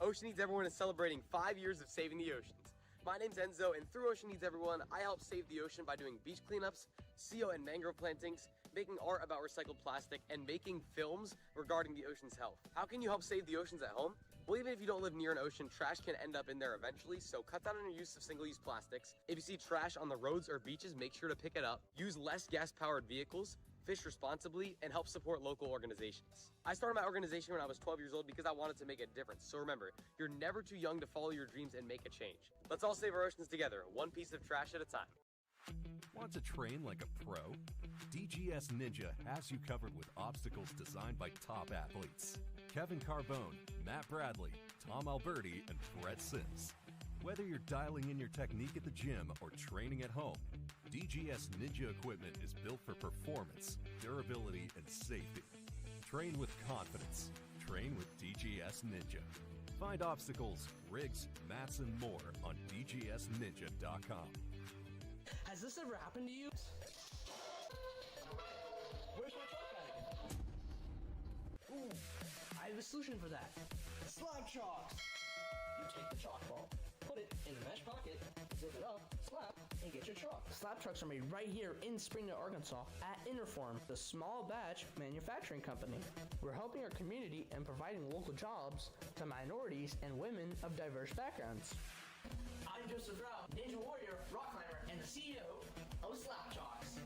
Ocean Needs Everyone is celebrating 5 years of saving the oceans. My name's Enzo, and through Ocean Needs Everyone, I help save the ocean by doing beach cleanups, CO and mangrove plantings, making art about recycled plastic, and making films regarding the ocean's health. How can you help save the oceans at home? Well, even if you don't live near an ocean, trash can end up in there eventually, so cut down on your use of single-use plastics. If you see trash on the roads or beaches, make sure to pick it up. Use less gas-powered vehicles, fish responsibly, and help support local organizations. I started my organization when I was 12 years old because I wanted to make a difference. So remember, you're never too young to follow your dreams and make a change. Let's all save our oceans together, one piece of trash at a time. Want to train like a pro? DGS Ninja has you covered with obstacles designed by top athletes. Kevin Carbone, Matt Bradley, Tom Alberti, and Brett Sims. Whether you're dialing in your technique at the gym or training at home, DGS Ninja equipment is built for performance, durability, and safety. Train with confidence. Train with DGS Ninja. Find obstacles, rigs, mats, and more on dgsninja.com. Has this ever happened to you? Where's my truck bag? Ooh, I have a solution for that. Slab chalks! You take the chalk ball, put it in the mesh pocket, zip it up, slap, and get your chalk. Slab trucks are made right here in Springdale, Arkansas at Interform, the small batch manufacturing company. We're helping our community and providing local jobs to minorities and women of diverse backgrounds. I'm Joseph Rao, Ninja Warrior, rock climber, and the CEO of Slap Chalks.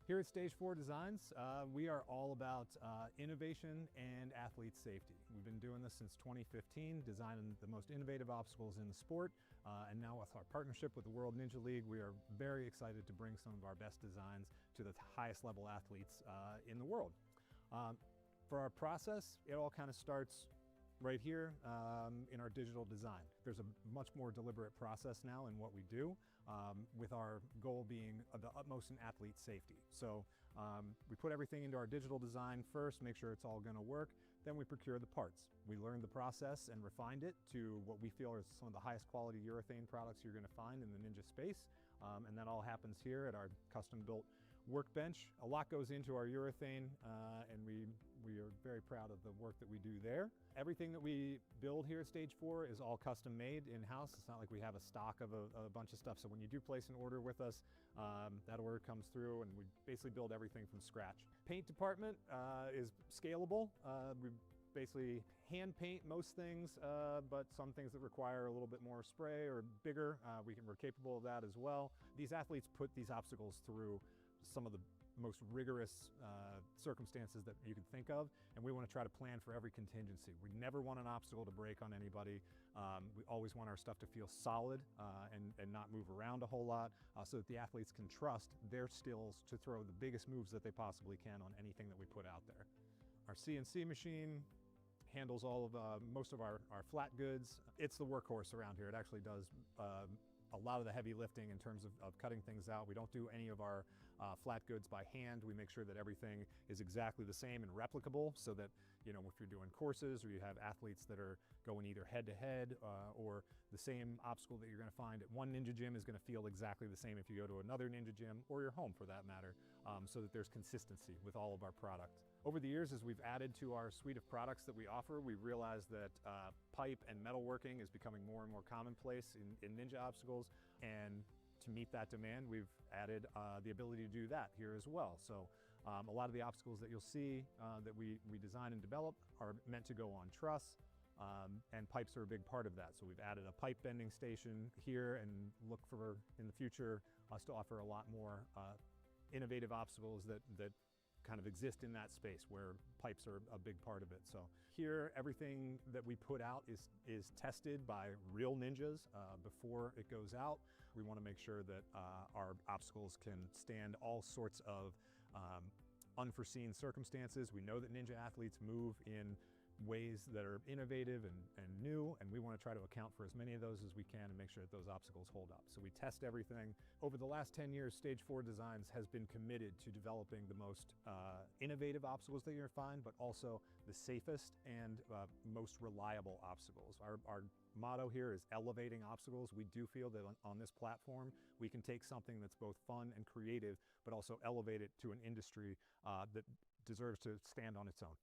Here at Stage 4 Designs, we are all about innovation and athlete safety. We've been doing this since 2015, designing the most innovative obstacles in the sport, and now with our partnership with the World Ninja League, we are very excited to bring some of our best designs to the highest level athletes in the world. For our process, it all kind of starts right here in our digital design. There's a much more deliberate process now in what we do, with our goal being the utmost in athlete safety. So we put everything into our digital design first, make sure it's all going to work, then we procure the parts. We learned the process and refined it to what we feel are some of the highest quality urethane products you're going to find in the Ninja space, and that all happens here at our custom-built workbench. A lot goes into our urethane, and we are very proud of the work that we do there. Everything that we build here at Stage 4 is all custom made in-house. It's not like we have a stock of a bunch of stuff. So when you do place an order with us, that order comes through and we basically build everything from scratch. Paint department is scalable. We basically hand paint most things, but some things that require a little bit more spray or bigger, we're capable of that as well. These athletes put these obstacles through some of the most rigorous circumstances that you can think of, and we want to try to plan for every contingency. We never want an obstacle to break on anybody. We always want our stuff to feel solid and not move around a whole lot, so that the athletes can trust their skills to throw the biggest moves that they possibly can on anything that we put out there. Our CNC machine handles all of most of our flat goods. It's the workhorse around here. It actually does a lot of the heavy lifting in terms of cutting things out. We don't do any of our flat goods by hand. We make sure that everything is exactly the same and replicable, so that, you know, if you're doing courses or you have athletes that are going either head to head or the same obstacle that you're going to find at one Ninja gym is going to feel exactly the same if you go to another Ninja gym or your home for that matter, so that there's consistency with all of our product. Over the years, as we've added to our suite of products that we offer, we've realized that pipe and metalworking is becoming more and more commonplace in Ninja obstacles, and to meet that demand, we've added the ability to do that here as well. So a lot of the obstacles that you'll see that we design and develop are meant to go on truss, and pipes are a big part of that. So we've added a pipe bending station here, and look for, in the future, us to offer a lot more innovative obstacles that kind of exist in that space where pipes are a big part of it. So here, everything that we put out is tested by real ninjas before it goes out. We want to make sure that our obstacles can stand all sorts of unforeseen circumstances. We know that ninja athletes move in ways that are innovative and new, and we want to try to account for as many of those as we can and make sure that those obstacles hold up. So we test everything. Over the last 10 years, Stage 4 Designs has been committed to developing the most innovative obstacles that you're going to find, but also the safest and most reliable obstacles. Our motto here is elevating obstacles. We do feel that on this platform, we can take something that's both fun and creative, but also elevate it to an industry that deserves to stand on its own.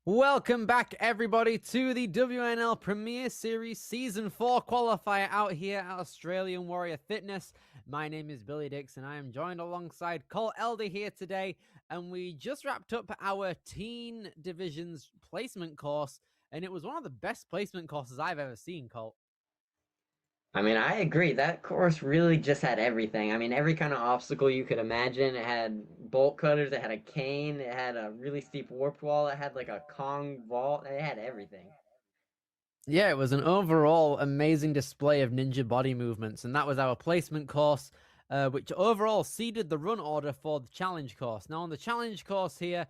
Welcome back, everybody, to the WNL Premier Series Season 4 qualifier out here at Australian Warrior Fitness. My name is Billy Dix, and I am joined alongside Colt Elder here today. And we just wrapped up our teen divisions placement course, and it was one of the best placement courses I've ever seen, Colt. I mean, I agree. That course really just had everything. I mean, every kind of obstacle you could imagine. It had bolt cutters, it had a cane, it had a really steep warped wall, it had like a Kong vault, it had everything. Yeah, it was an overall amazing display of ninja body movements, and that was our placement course, which overall seeded the run order for the challenge course. Now, on the challenge course here,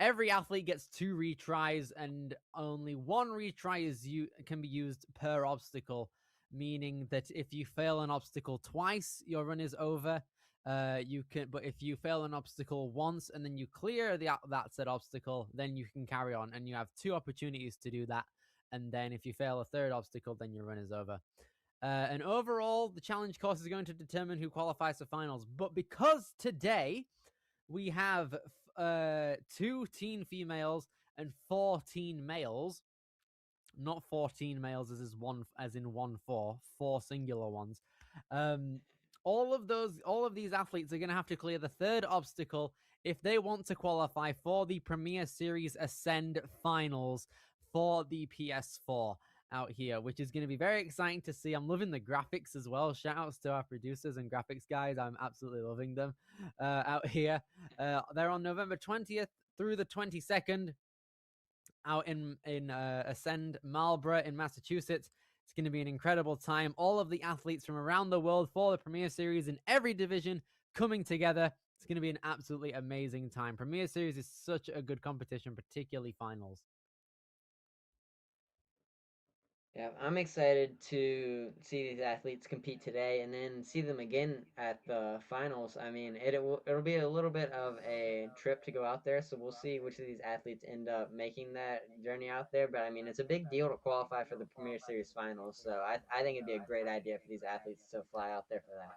every athlete gets 2 retries, and only 1 retry can be used per obstacle, meaning that if you fail an obstacle twice, your run is over. But if you fail an obstacle once and then you clear that said obstacle, then you can carry on, and you have 2 opportunities to do that. And then if you fail a 3rd obstacle, then your run is over. And overall, the challenge course is going to determine who qualifies for finals. But because today we have 2 teen females and 4 teen males, not 14 males as in 4 singular ones. All of these athletes are going to have to clear the 3rd obstacle if they want to qualify for the Premier Series Ascend Finals for the PS4 out here, which is going to be very exciting to see. I'm loving the graphics as well. Shout outs to our producers and graphics guys. I'm absolutely loving them out here. They're on November 20th through the 22nd out in Ascend Marlborough in Massachusetts. It's going to be an incredible time. All of the athletes from around the world for the Premier Series in every division coming together. It's going to be an absolutely amazing time. Premier Series is such a good competition, particularly finals. Yeah, I'm excited to see these athletes compete today and then see them again at the finals. I mean, it'll be a little bit of a trip to go out there, so we'll see which of these athletes end up making that journey out there. But I mean, it's a big deal to qualify for the Premier Series finals, so I think it'd be a great idea for these athletes to fly out there for that.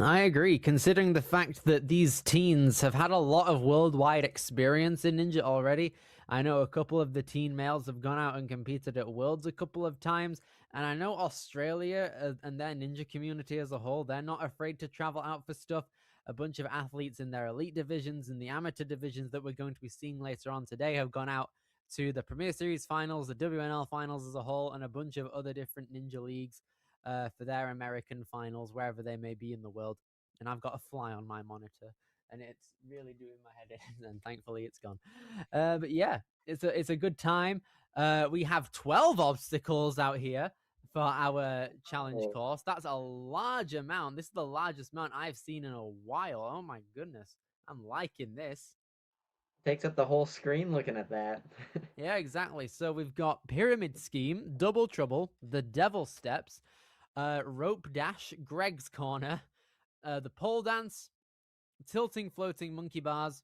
I agree, considering the fact that these teens have had a lot of worldwide experience in Ninja already. I know a couple of the teen males have gone out and competed at Worlds a couple of times, and I know Australia and their Ninja community as a whole, they're not afraid to travel out for stuff. A bunch of athletes in their elite divisions and the amateur divisions that we're going to be seeing later on today have gone out to the Premier Series finals, the WNL finals as a whole, and a bunch of other different Ninja leagues for their American finals, wherever they may be in the world. And I've got a fly on my monitor, and it's really doing my head in, and thankfully it's gone. But yeah, it's a good time. We have 12 obstacles out here for our challenge course. That's a large amount. This is the largest amount I've seen in a while. Oh my goodness. I'm liking this. Takes up the whole screen looking at that. Yeah, exactly. So we've got Pyramid Scheme, Double Trouble, The Devil Steps, Rope Dash, Greg's Corner, the Pole Dance, Tilting Floating Monkey Bars,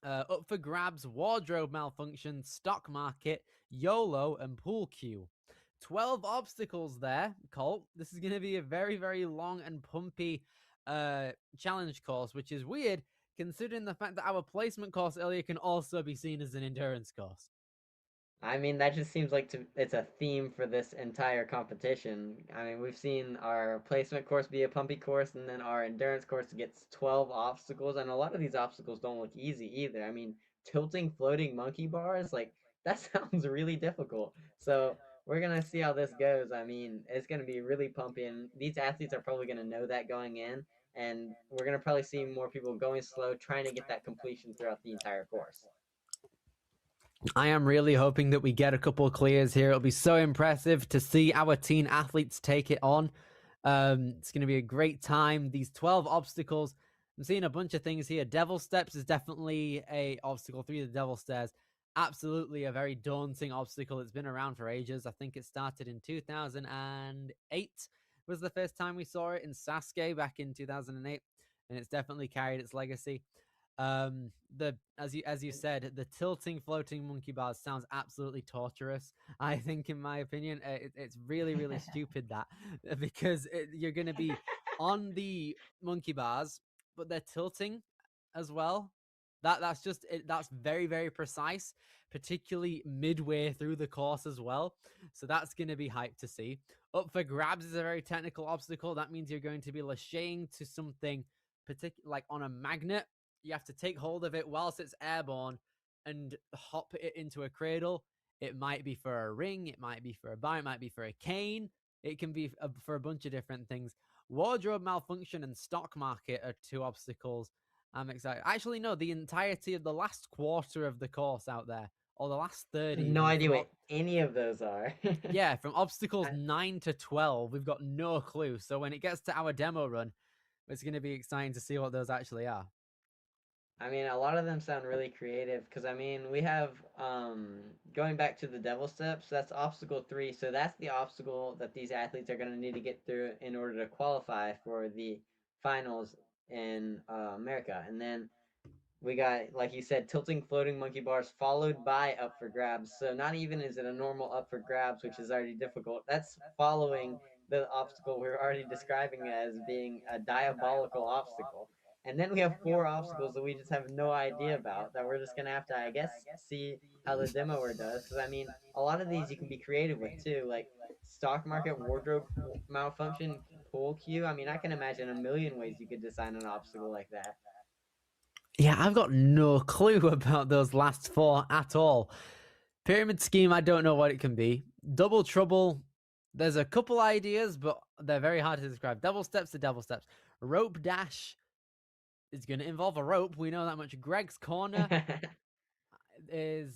Up for Grabs, Wardrobe Malfunction, Stock Market, YOLO, and Pool Cue. 12 obstacles there, Colt. This is going to be a very, very long and pumpy challenge course, which is weird considering the fact that our placement course earlier can also be seen as an endurance course. I mean, that just seems like it's a theme for this entire competition. I mean, we've seen our placement course be a pumpy course, and then our endurance course gets 12 obstacles, and a lot of these obstacles don't look easy either. I mean, tilting floating monkey bars, like, that sounds really difficult. So we're going to see how this goes. I mean, it's going to be really pumpy, and these athletes are probably going to know that going in, and we're going to probably see more people going slow, trying to get that completion throughout the entire course. I am really hoping that we get a couple of clears here. It'll be so impressive to see our teen athletes take it on. It's going to be a great time. These 12 obstacles. I'm seeing a bunch of things here. Devil Steps is definitely a obstacle. 3 of the Devil Stairs. Absolutely a very daunting obstacle. It's been around for ages. I think it started in 2008 was the first time we saw it in Sasuke back in 2008. And it's definitely carried its legacy. As you said, the tilting floating monkey bars sounds absolutely torturous. I think, in my opinion, it's really, really stupid that because you're going to be on the monkey bars, but they're tilting as well. That's very, very precise, particularly midway through the course as well. So that's going to be hyped to see. Up for grabs is a very technical obstacle. That means you're going to be lacheting to something like on a magnet. You have to take hold of it whilst it's airborne and hop it into a cradle. It might be for a ring, it might be for a bar, it might be for a cane. It can be for a bunch of different things. Wardrobe malfunction and stock market are two obstacles I'm excited. Actually, no, the entirety of the last quarter of the course out there, or the last 30. No idea what any of those are. Yeah, from obstacles 9 to 12, we've got no clue. So when it gets to our demo run, it's going to be exciting to see what those actually are. I mean, a lot of them sound really creative because, I mean, we have, going back to the Devil Steps, that's obstacle 3. So that's the obstacle that these athletes are going to need to get through in order to qualify for the finals in America. And then we got, like you said, tilting floating monkey bars followed by up for grabs. So not even is it a normal up for grabs, which is already difficult. That's following the obstacle we're already describing as being a diabolical obstacle. And then we have 4 obstacles that we just have no idea about that we're just going to have to, I guess, see how the demoer does. Because, I mean, a lot of these you can be creative with, too. Like stock market wardrobe malfunction pull cue. I mean, I can imagine a million ways you could design an obstacle like that. Yeah, I've got no clue about those last 4 at all. Pyramid scheme, I don't know what it can be. Double trouble, there's a couple ideas, but they're very hard to describe. Devil steps to devil steps. Rope dash is going to involve a rope. We know that much. Greg's corner is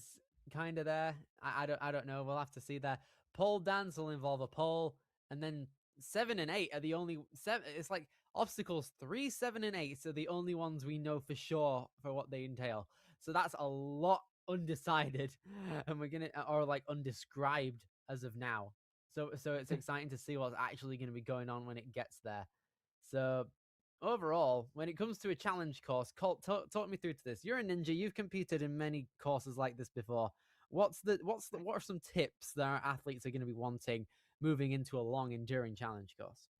kind of there. I don't know. We'll have to see there. Pole dance will involve a pole, and then 7 and 8 are the only 7. It's like obstacles 3, 7, and 8 are the only ones we know for sure for what they entail. So that's a lot undecided, and we're gonna or like undescribed as of now. So it's exciting to see what's actually going to be going on when it gets there. So overall, when it comes to a challenge course, Colt, talk me through to this. You're a ninja. You've competed in many courses like this before. What are some tips that our athletes are going to be wanting moving into a long, enduring challenge course?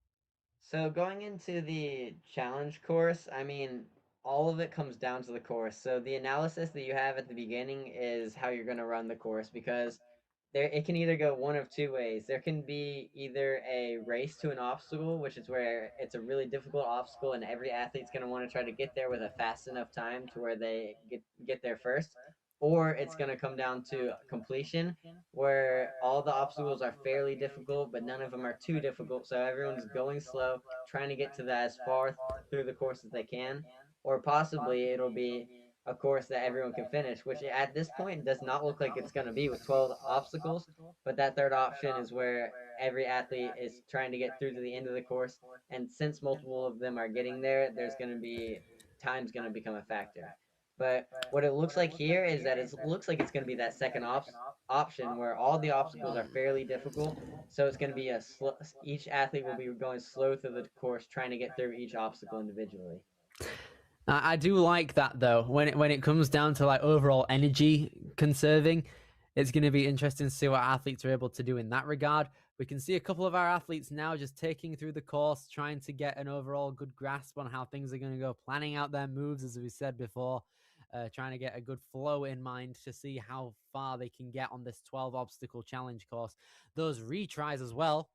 So going into the challenge course, I mean, all of it comes down to the course. So the analysis that you have at the beginning is how you're going to run the course because it can either go one of 2 ways. There can be either a race to an obstacle, which is where it's a really difficult obstacle and every athlete's going to want to try to get there with a fast enough time to where they get there first, or it's going to come down to completion where all the obstacles are fairly difficult but none of them are too difficult, so everyone's going slow trying to get to that as far through the course as they can, or possibly it'll be a course that everyone can finish, which at this point does not look like it's going to be with 12 obstacles. But that third option is where every athlete is trying to get through to the end of the course, and since multiple of them are getting there, there's going to be time's going to become a factor. But what it looks like here is that it looks like it's going to be that second option where all the obstacles are fairly difficult. So it's going to be each athlete will be going slow through the course, trying to get through each obstacle individually. I do like that though. When it comes down to like overall energy conserving, it's going to be interesting to see what athletes are able to do in that regard. We can see a couple of our athletes now just taking through the course, trying to get an overall good grasp on how things are going to go, planning out their moves, as we said before, trying to get a good flow in mind to see how far they can get on this 12 obstacle challenge course. Those retries as well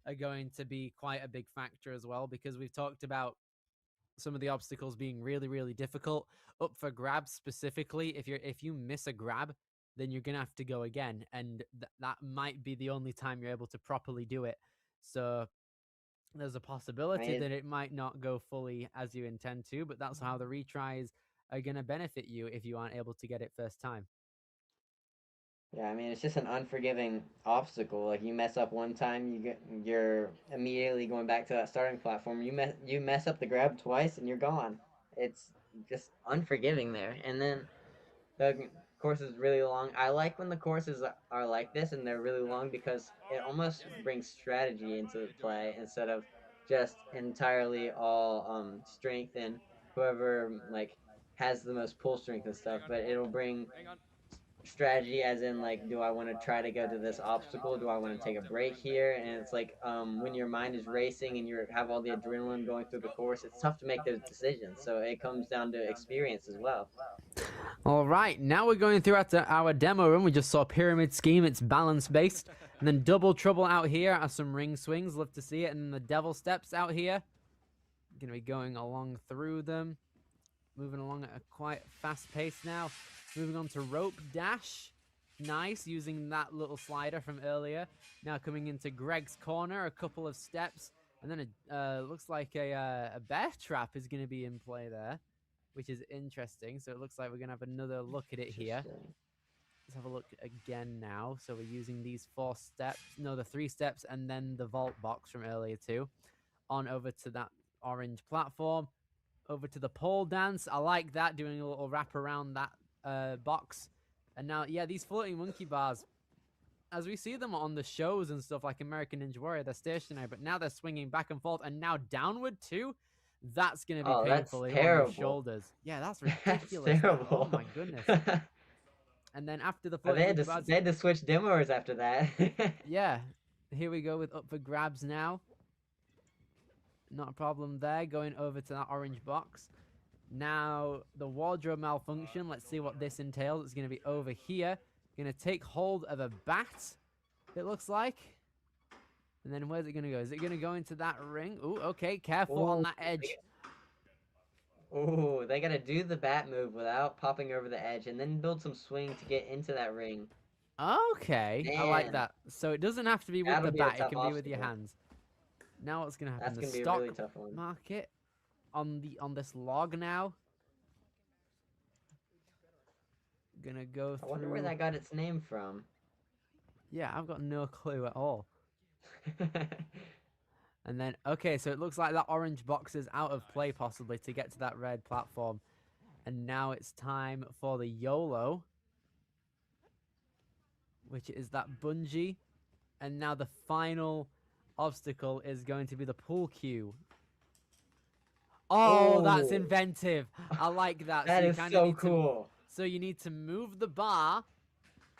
are going to be quite a big factor as well, because we've talked about some of the obstacles being really, really difficult. Up for grabs specifically, if you miss a grab, then you're gonna have to go again, and that might be the only time you're able to properly do it. So there's a possibility that it might not go fully as you intend to, but that's how the retries are gonna benefit you if you aren't able to get it first time. Yeah, I mean, it's just an unforgiving obstacle. Like you mess up one time, you're immediately going back to that starting platform. You mess up the grab twice, and you're gone. It's just unforgiving there. And then the course is really long. I like when the courses are like this and they're really long because it almost brings strategy into play instead of just entirely all strength and whoever like has the most pull strength and stuff. But it'll bring strategy as in like, do I want to try to go to this obstacle, do I want to take a break here? And it's like when your mind is racing and you have all the adrenaline going through the course, it's tough to make those decisions, so it comes down to experience as well. All right, now we're going through our demo room. We just saw pyramid scheme. It's balance based. And then double trouble out here are some ring swings. Love to see it. And then the devil steps out here. Going to be going along through them. Moving along at a quite fast pace now. Moving on to rope dash. Nice, using that little slider from earlier. Now coming into Greg's corner, a couple of steps. And then it looks like a bear trap is going to be in play there, which is interesting. So it looks like we're going to have another look at it here. Let's have a look again now. So we're using these 4 steps. No, the 3 steps and then the vault box from earlier too. On over to that orange platform. Over to the pole dance. I like that, doing a little wrap around that box. And now, yeah, these floating monkey bars, as we see them on the shows and stuff like American Ninja Warrior, they're stationary, but now they're swinging back and forth and now downward too. That's going to be painful on your shoulders. Yeah, that's ridiculous. That's terrible. Oh my goodness. And then after the floating monkey bars, they had to switch demoers after that. yeah, here we go with up for grabs now. Not a problem there. Going over to that orange box. Now, the wardrobe malfunction. Let's see what this entails. It's going to be over here. Going to take hold of a bat, it looks like. And then where's it going to go? Is it going to go into that ring? Ooh, okay. Careful on that edge. Ooh, they got to do the bat move without popping over the edge and then build some swing to get into that ring. Okay. Man. I like that. So it doesn't have to be with the bat. It can be with your hands. Now what's going to happen? That's going to be a really tough one. Market on this log now. Gonna go through. I wonder where that got its name from. Yeah, I've got no clue at all. And then, okay, so it looks like that orange box is out of play possibly to get to that red platform. And now it's time for the YOLO, which is that bungee. And now the final obstacle is going to be the pool cue. Oh, that's inventive. I like that. That is so cool. So you need to move the bar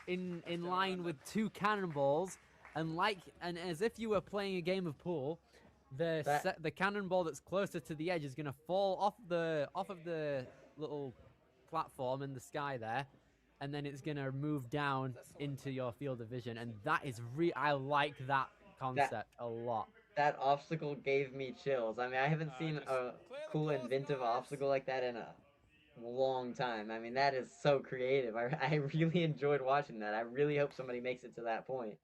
in line with 2 cannonballs, and as if you were playing a game of pool, the cannonball that's closer to the edge is going to fall off of the little platform in the sky there, and then it's going to move down into your field of vision. And that is I like that concept a lot. That obstacle gave me chills. I mean, I haven't seen a cool inventive obstacle like that in a long time. I mean, that is so creative. I really enjoyed watching that. I really hope somebody makes it to that point.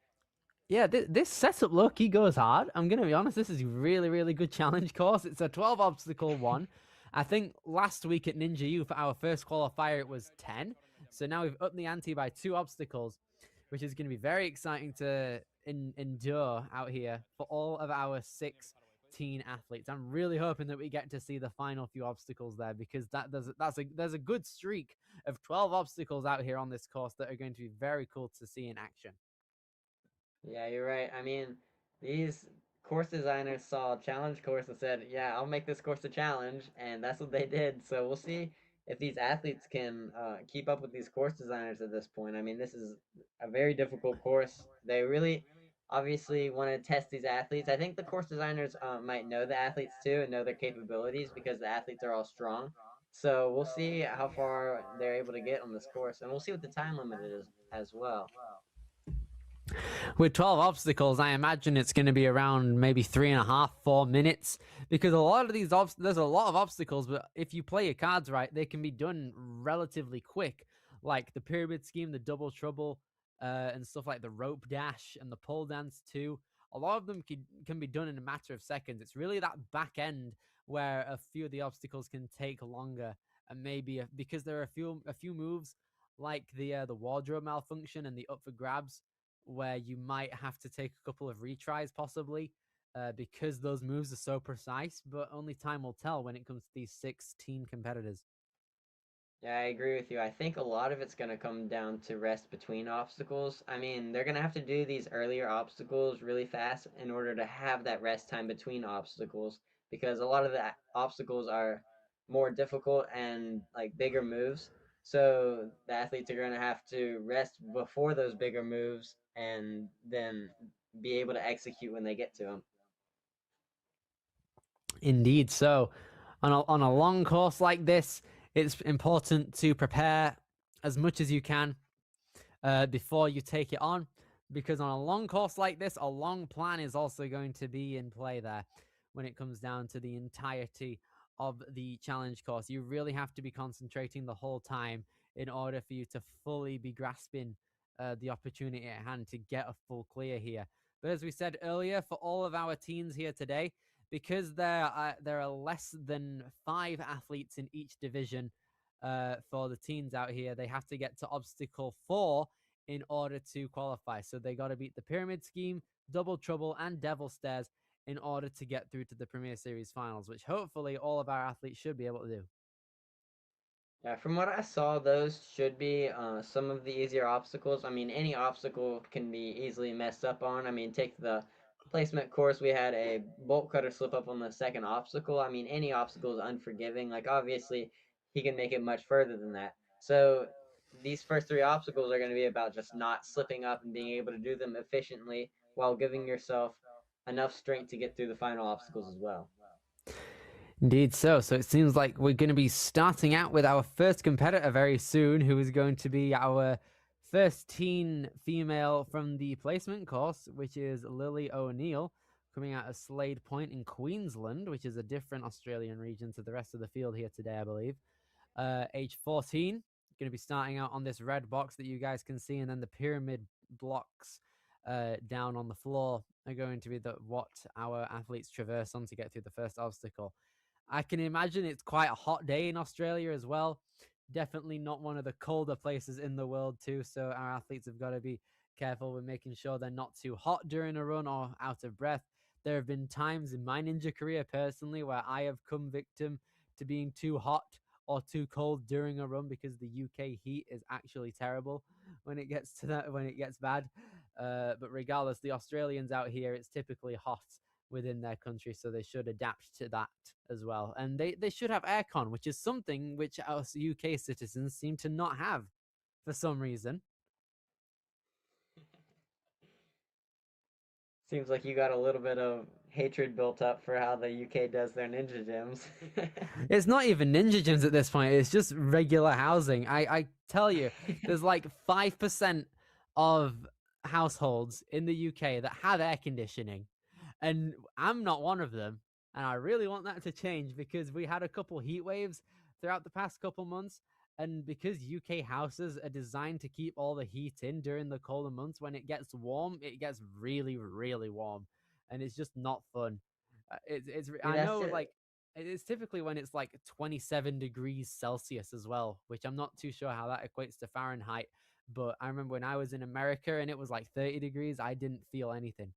Yeah, this setup low-key goes hard. I'm going to be honest, this is a really, really good challenge course. It's a 12 obstacle one. I think last week at Ninja U for our first qualifier, it was 10. So now we've upped the ante by 2 obstacles, which is going to be very exciting to endure out here for all of our 16 athletes. I'm really hoping that we get to see the final few obstacles there, because there's a good streak of 12 obstacles out here on this course that are going to be very cool to see in action. Yeah, you're right. I mean, these course designers saw a challenge course and said, yeah, I'll make this course a challenge, and that's what they did. So we'll see if these athletes can keep up with these course designers at this point. I mean, this is a very difficult course. They really obviously want to test these athletes. I think the course designers might know the athletes too and know their capabilities, because the athletes are all strong. So we'll see how far they're able to get on this course, and we'll see what the time limit is as well. With 12 obstacles, I imagine it's going to be around maybe 3.5, 4 minutes, because a lot of these there's a lot of obstacles, but if you play your cards right, they can be done relatively quick, like the pyramid scheme, the double trouble, and stuff like the rope dash and the pole dance too. A lot of them can be done in a matter of seconds. It's really that back end where a few of the obstacles can take longer, and maybe because there are a few moves like the wardrobe malfunction and the up for grabs, where you might have to take a couple of retries possibly, because those moves are so precise, but only time will tell when it comes to these 16 competitors. Yeah, I agree with you. I think a lot of it's going to come down to rest between obstacles. I mean, they're going to have to do these earlier obstacles really fast in order to have that rest time between obstacles, because a lot of the obstacles are more difficult and like bigger moves. So the athletes are going to have to rest before those bigger moves and then be able to execute when they get to them. Indeed. So on a long course like this, it's important to prepare as much as you can before you take it on, because on a long course like this, a long plan is also going to be in play there when it comes down to the entirety of the challenge course. You really have to be concentrating the whole time in order for you to fully be grasping the opportunity at hand to get a full clear here. But as we said earlier, for all of our teens here today, because there are less than 5 athletes in each division for the teens out here, they have to get to obstacle 4 in order to qualify. So they got to beat the pyramid scheme, double trouble, and devil stairs in order to get through to the Premier Series finals, which hopefully all of our athletes should be able to do. Yeah, from what I saw, those should be some of the easier obstacles. I mean, any obstacle can be easily messed up on. I mean, take the placement course. We had a bolt cutter slip up on the second obstacle. I mean, any obstacle is unforgiving. Like, obviously, he can make it much further than that. So these first 3 obstacles are going to be about just not slipping up and being able to do them efficiently while giving yourself enough strength to get through the final obstacles as well. Indeed so. So it seems like we're going to be starting out with our first competitor very soon, who is going to be our first teen female from the placement course, which is Lily O'Neill, coming out of Slade Point in Queensland, which is a different Australian region to the rest of the field here today, I believe. Age 14, going to be starting out on this red box that you guys can see, and then the pyramid blocks down on the floor are going to be what our athletes traverse on to get through the first obstacle. I can imagine it's quite a hot day in Australia as well. Definitely not one of the colder places in the world too, so our athletes have got to be careful with making sure they're not too hot during a run or out of breath. There have been times in my ninja career personally where I have come victim to being too hot or too cold during a run, because the UK heat is actually terrible when it gets bad. But regardless, the Australians out here, it's typically hot within their country, so they should adapt to that as well. And they should have aircon, which is something which us UK citizens seem to not have for some reason. Seems like you got a little bit of hatred built up for how the UK does their ninja gyms. It's not even ninja gyms at this point. It's just regular housing. I tell you, there's like 5% of households in the UK that have air conditioning. And I'm not one of them. And I really want that to change, because we had a couple heat waves throughout the past couple months. And because UK houses are designed to keep all the heat in during the colder months, when it gets warm, it gets really, really warm. And it's just not fun. I know, like, it's typically when it's like 27 degrees Celsius as well, which I'm not too sure how that equates to Fahrenheit. But I remember when I was in America and it was like 30 degrees, I didn't feel anything.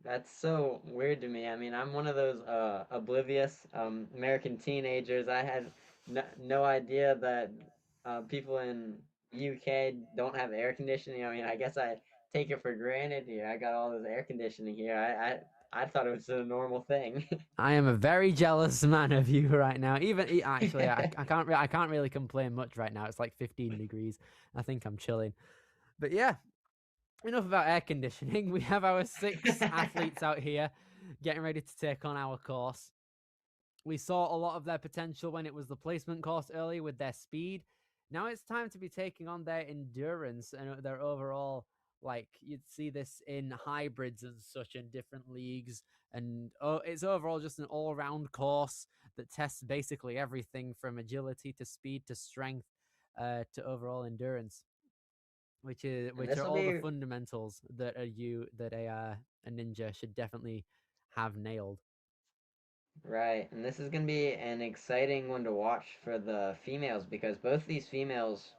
That's so weird to me. I mean, I'm one of those oblivious American teenagers. I had no idea that people in UK don't have air conditioning. I mean, I guess I take it for granted here. I got all this air conditioning here. I thought it was a normal thing. I am a very jealous man of you right now. Even actually, I can't really complain much right now. It's like 15 degrees. I think I'm chilling. But yeah, enough about air conditioning. We have our 6 athletes out here getting ready to take on our course. We saw a lot of their potential when it was the placement course earlier with their speed. Now it's time to be taking on their endurance and their overall, like, you'd see this in hybrids and such in different leagues. And it's overall just an all-around course that tests basically everything from agility to speed to strength to overall endurance, which are all the fundamentals that a ninja should definitely have nailed. Right, and this is going to be an exciting one to watch for the females, because both these females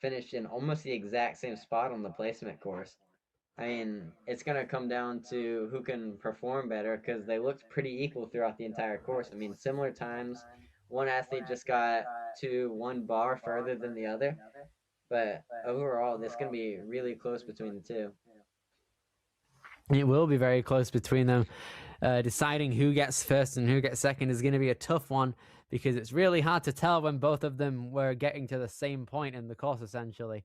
finished in almost the exact same spot on the placement course. I mean, it's going to come down to who can perform better, because they looked pretty equal throughout the entire course. I mean, similar times. One athlete just got to one bar further than the other, but overall, this is going to be really close between the two. It will be very close between them. Deciding who gets first and who gets second is going to be a tough one, because it's really hard to tell when both of them were getting to the same point in the course, essentially.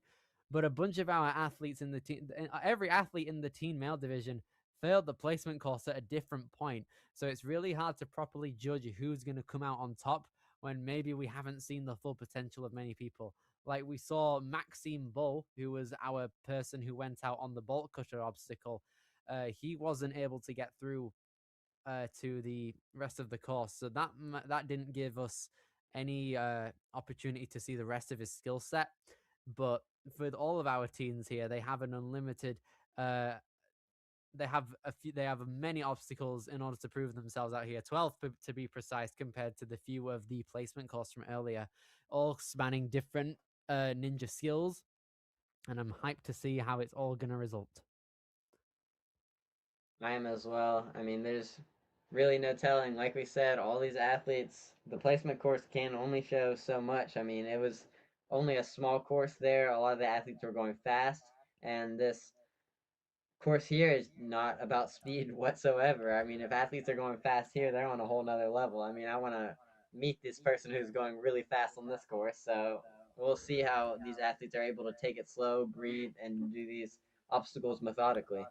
But a bunch of our athletes in the team, every athlete in the teen male division failed the placement course at a different point. So it's really hard to properly judge who's going to come out on top when maybe we haven't seen the full potential of many people. Like we saw Maxime Bull, who was our person who went out on the bolt cutter obstacle. He wasn't able to get through to the rest of the course, so that didn't give us any opportunity to see the rest of his skill set. But with all of our teens here, they have an unlimited. They have many obstacles in order to prove themselves out here. 12 to be precise, compared to the few of the placement course from earlier, all spanning different ninja skills. And I'm hyped to see how it's all gonna result. I am as well. I mean, there's really no telling. Like we said, all these athletes, the placement course can only show so much. I mean, it was only a small course there. A lot of the athletes were going fast, and this course here is not about speed whatsoever. I mean, if athletes are going fast here, they're on a whole nother level. I mean, I want to meet this person who's going really fast on this course. So we'll see how these athletes are able to take it slow, breathe, and do these obstacles methodically.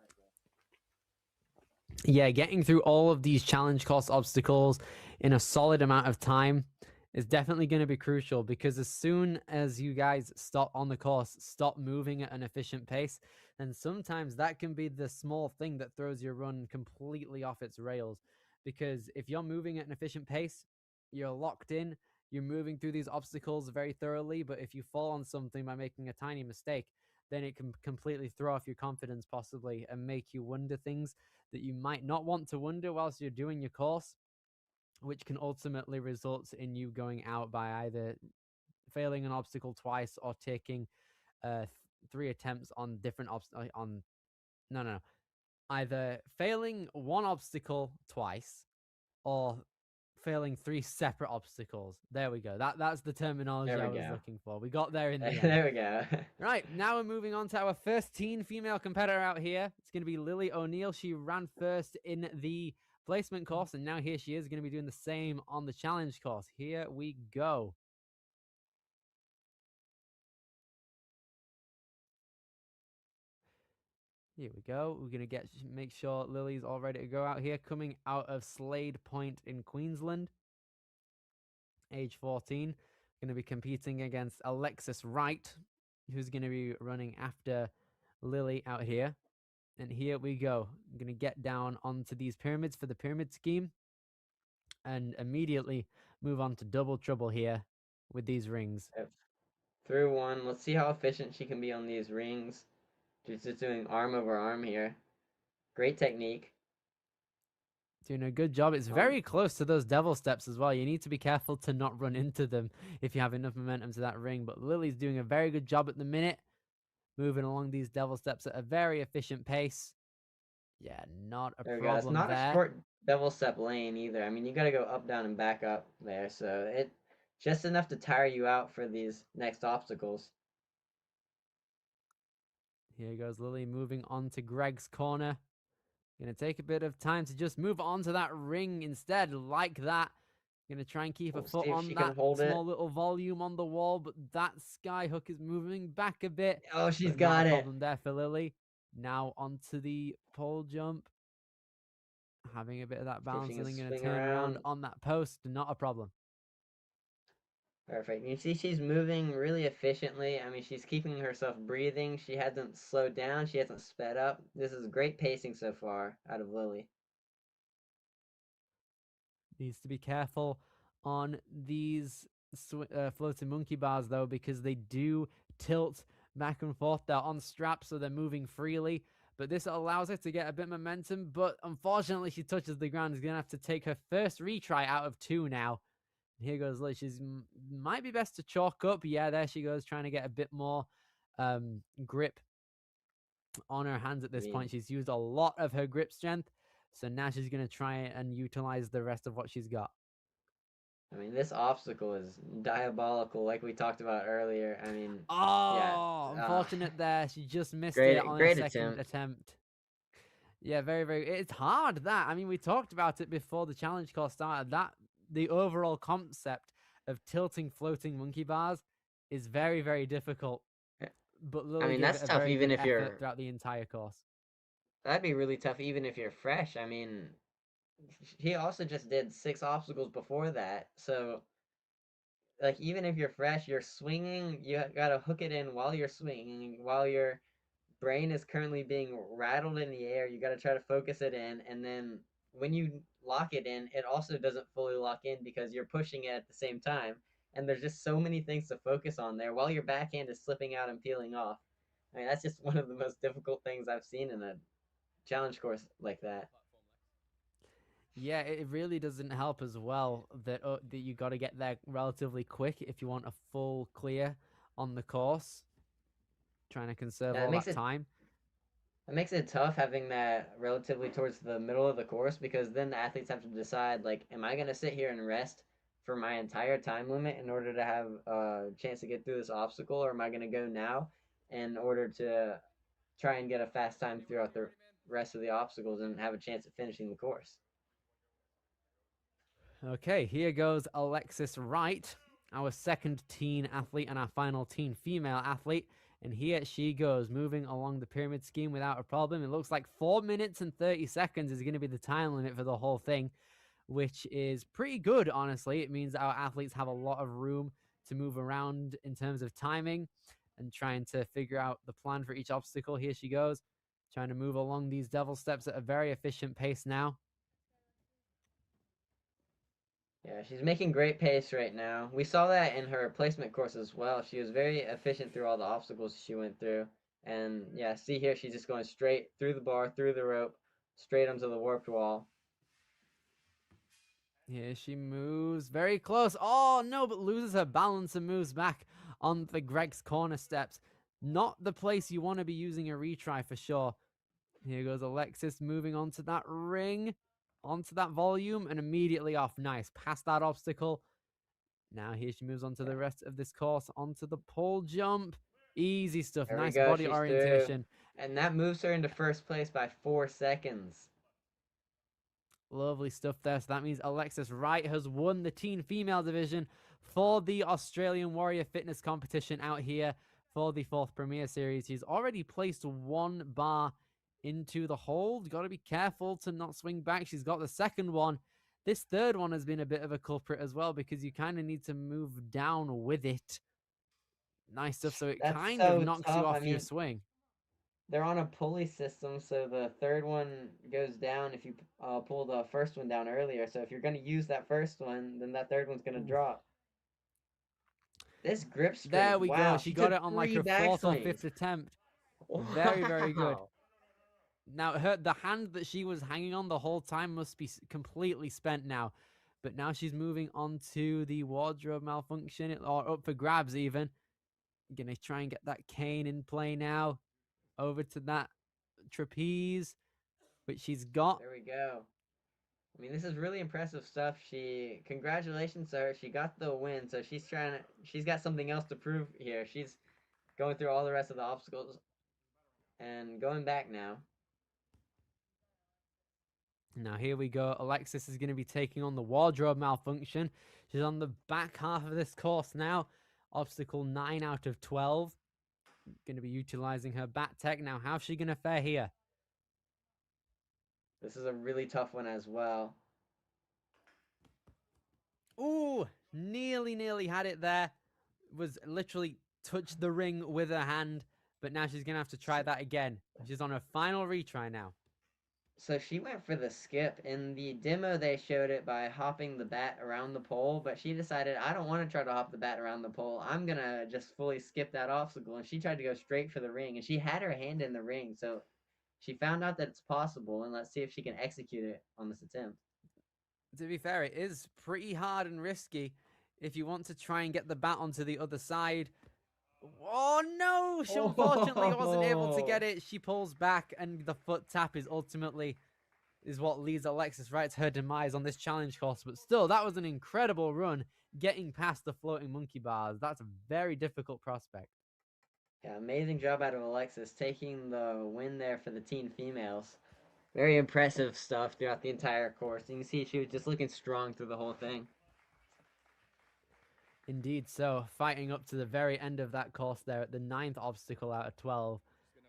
Yeah, getting through all of these challenge course obstacles in a solid amount of time is definitely going to be crucial, because as soon as you guys stop on the course, stop moving at an efficient pace, then sometimes that can be the small thing that throws your run completely off its rails. Because if you're moving at an efficient pace, you're locked in, you're moving through these obstacles very thoroughly, but if you fall on something by making a tiny mistake, then it can completely throw off your confidence possibly and make you wonder things that you might not want to wonder whilst you're doing your course, which can ultimately result in you going out by either failing an obstacle twice or taking 3 attempts on different either failing one obstacle twice or failing 3 separate obstacles. There we go. That's the terminology I was looking for. We got there in the end. There we go. Right, now we're moving on to our first teen female competitor out here. It's going to be Lily O'Neill. She ran first in the placement course, and now here she is going to be doing the same on the challenge course. Here we go. Here we go. We're going to make sure Lily's all ready to go out here, coming out of Slade Point in Queensland. Age 14. Going to be competing against Alexis Wright, who's going to be running after Lily out here. And here we go. I'm going to get down onto these pyramids for the pyramid scheme and immediately move on to double trouble here with these rings. Through one. Let's see how efficient she can be on these rings. She's just doing arm over arm here. Great technique. Doing a good job. It's very close to those devil steps as well. You need to be careful to not run into them if you have enough momentum to that ring. But Lily's doing a very good job at the minute, moving along these devil steps at a very efficient pace. Yeah, not a problem there. It's not a short devil step lane either. I mean, you got to go up, down, and back up there. So it just enough to tire you out for these next obstacles. Here goes Lily moving on to Greg's corner. Gonna take a bit of time to just move on to that ring instead, like that. Gonna try and keep a foot on that small little volume on the wall, but that sky hook is moving back a bit. Oh, she's got it. Problem there for Lily. Now onto the pole jump. Having a bit of that balance, and then gonna turn around on that post. Not a problem. Perfect. You see she's moving really efficiently. I mean, she's keeping herself breathing. She hasn't slowed down. She hasn't sped up. This is great pacing so far out of Lily. Needs to be careful on these floating monkey bars, though, because they do tilt back and forth. They're on straps, so they're moving freely. But this allows her to get a bit of momentum. But unfortunately, she touches the ground. She's going to have to take her first retry out of 2 now. Here goes Liz. She's might be best to chalk up. Yeah, there she goes, trying to get a bit more grip on her hands at this point. She's used a lot of her grip strength, so now she's going to try and utilize the rest of what she's got. I mean, this obstacle is diabolical, like we talked about earlier. I mean, unfortunate there. She just missed it on a second attempt. Yeah, very, very. It's hard, that. I mean, we talked about it before the challenge course started. The overall concept of tilting floating monkey bars is very, very difficult. But Lily, I mean, that's tough even if you're throughout the entire course. That'd be really tough even if you're fresh. I mean, he also just did 6 obstacles before that. So like even if you're fresh, you're swinging, you gotta hook it in while you're swinging, while your brain is currently being rattled in the air. You gotta try to focus it in, and then when you lock it in, it also doesn't fully lock in because you're pushing it at the same time. And there's just so many things to focus on there while your backhand is slipping out and peeling off. I mean, that's just one of the most difficult things I've seen in a challenge course like that. Yeah, it really doesn't help as well that that you got to get there relatively quick if you want a full clear on the course. Trying to conserve Yeah, all that time. it makes it tough having that relatively towards the middle of the course, because then the athletes have to decide, like, am I going to sit here and rest for my entire time limit in order to have a chance to get through this obstacle, or am I going to go now in order to try and get a fast time throughout the rest of the obstacles and have a chance at finishing the course? Okay, here goes Alexis Wright, our second teen athlete and our final teen female athlete. And here she goes, moving along the pyramid scheme without a problem. It looks like 4 minutes and 30 seconds is going to be the time limit for the whole thing, which is pretty good, honestly. It means our athletes have a lot of room to move around in terms of timing and trying to figure out the plan for each obstacle. Here she goes, trying to move along these devil steps at a very efficient pace now. Yeah, she's making great pace right now. We saw that in her placement course as well. She was very efficient through all the obstacles she went through. And yeah, see here, she's just going straight through the bar, through the rope, straight onto the warped wall. Here she moves very close. Oh, no, but loses her balance and moves back on the Greg's corner steps. Not the place you want to be using a retry for sure. Here goes Alexis moving onto that ring, onto that volume, and immediately off. Nice. Past that obstacle. Now here she moves on to the rest of this course, onto the pole jump. Easy stuff. There Nice we go, body she's orientation. through. And that moves her into first place by 4 seconds. Lovely stuff there. So that means Alexis Wright has won the teen female division for the Australian Warrior Fitness competition out here for the 4th Premier Series. He's already placed 1 bar into the hold. Got to be careful to not swing back. She's got the second one. This third one has been a bit of a culprit as well, because you kind of need to move down with it. Nice stuff. So it kind of knocks you off your swing. They're on a pulley system, so the third one goes down if you pull the first one down earlier. So if you're going to use that first one, then that third one's going to drop. This grip strength, there we wow, go. She got it on like her 4th or 5th attempt. Wow. Very, very good. Now, the hand that she was hanging on the whole time must be completely spent now. But now she's moving on to the wardrobe malfunction, or up for grabs even. Gonna try and get that cane in play now. Over to that trapeze, which she's got. There we go. I mean, this is really impressive stuff. Congratulations, sir. She got the win, so she's got something else to prove here. She's going through all the rest of the obstacles and going back now. Now here we go. Alexis is going to be taking on the wardrobe malfunction. She's on the back half of this course now. Obstacle 9 out of 12. Going to be utilizing her bat tech. Now, how's she going to fare here? This is a really tough one as well. Ooh, nearly had it there. Was literally touched the ring with her hand. But now she's going to have to try that again. She's on her final retry now. So she went for the skip. In the demo, they showed it by hopping the bat around the pole, but she decided, I don't want to try to hop the bat around the pole. I'm going to just fully skip that obstacle. And she tried to go straight for the ring, and she had her hand in the ring. So she found out that it's possible, and let's see if she can execute it on this attempt. To be fair, it is pretty hard and risky if you want to try and get the bat onto the other side. Oh, no! She unfortunately wasn't able to get it. She pulls back, and the foot tap is what leads Alexis right to her demise on this challenge course. But still, that was an incredible run, getting past the floating monkey bars. That's a very difficult prospect. Yeah, amazing job out of Alexis, taking the win there for the teen females. Very impressive stuff throughout the entire course. You can see she was just looking strong through the whole thing. Indeed so, fighting up to the very end of that course there at the 9th obstacle out of 12.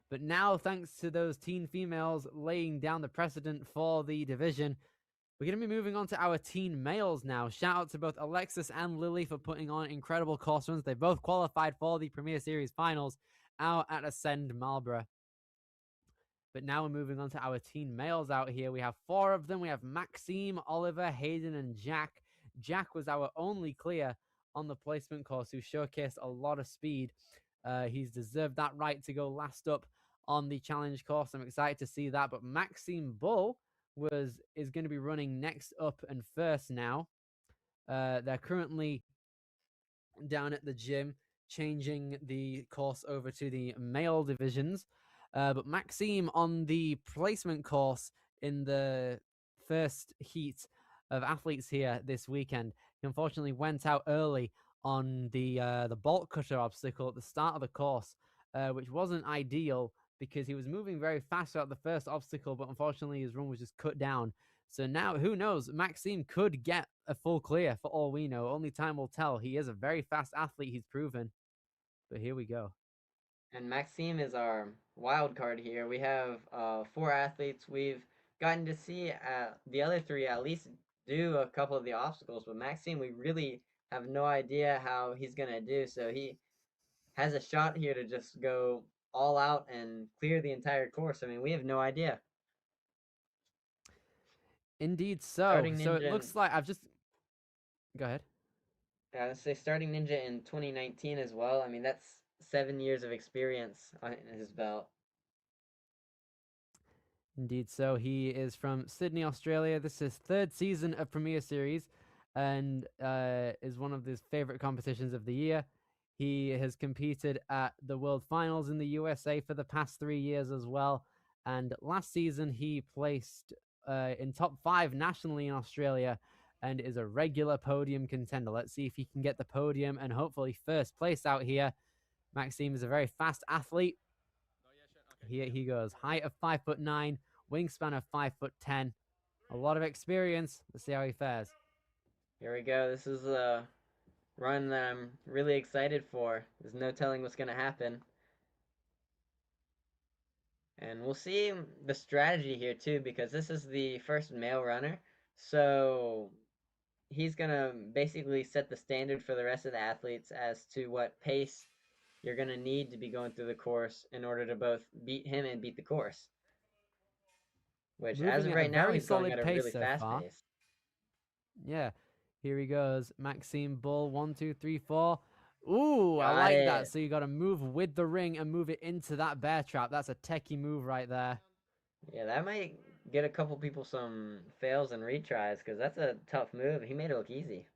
But now, thanks to those teen females laying down the precedent for the division, We're going to be moving on to our teen males now. Shout out to both Alexis and Lily for putting on incredible course runs. They both qualified for the Premier Series finals out at Ascend Marlborough. But now we're moving on to our teen males out here. We have 4 of them. We have Maxime, Oliver, Hayden, and Jack. Jack was our only clear on the placement course, who showcased a lot of speed. He's deserved that right to go last up on the challenge course. I'm excited to see that. But Maxime Bull is going to be running next up and first now. They're currently down at the gym changing the course over to the male divisions. But Maxime on the placement course in the first heat of athletes here this weekend, he unfortunately went out early on the bolt cutter obstacle at the start of the course, which wasn't ideal because he was moving very fast throughout the first obstacle, but unfortunately his run was just cut down. So now, who knows? Maxime could get a full clear for all we know. Only time will tell. He is a very fast athlete, he's proven. But here we go. And Maxime is our wild card here. We have 4 athletes. We've gotten to see the other 3 at least do a couple of the obstacles, but Maxime, we really have no idea how he's going to do. So he has a shot here to just go all out and clear the entire course. I mean, we have no idea. Indeed so. So it looks like I've just... Go ahead. I would say starting Ninja in 2019 as well. I mean, that's 7 years of experience on his belt. Indeed so. He is from Sydney, Australia. This is his 3rd season of Premier Series and is one of his favorite competitions of the year. He has competed at the World Finals in the USA for the past 3 years as well. And last season, he placed in top 5 nationally in Australia and is a regular podium contender. Let's see if he can get the podium and hopefully first place out here. Maxime is a very fast athlete. Here he goes. Height of 5'9", wingspan of 5'10". A lot of experience. Let's see how he fares. Here we go. This is a run that I'm really excited for. There's no telling what's going to happen. And we'll see the strategy here too, because this is the first male runner. So he's going to basically set the standard for the rest of the athletes as to what pace you're going to need to be going through the course in order to both beat him and beat the course. Which, Moving as of right now, he's going at a really so fast far. pace. Yeah. Here he goes. Maxime Bull, 1, 2, 3, 4. Ooh, Got I like it. that. So you got to move with the ring and move it into that bear trap. That's a techie move right there. Yeah, that might get a couple people some fails and retries, because that's a tough move. He made it look easy.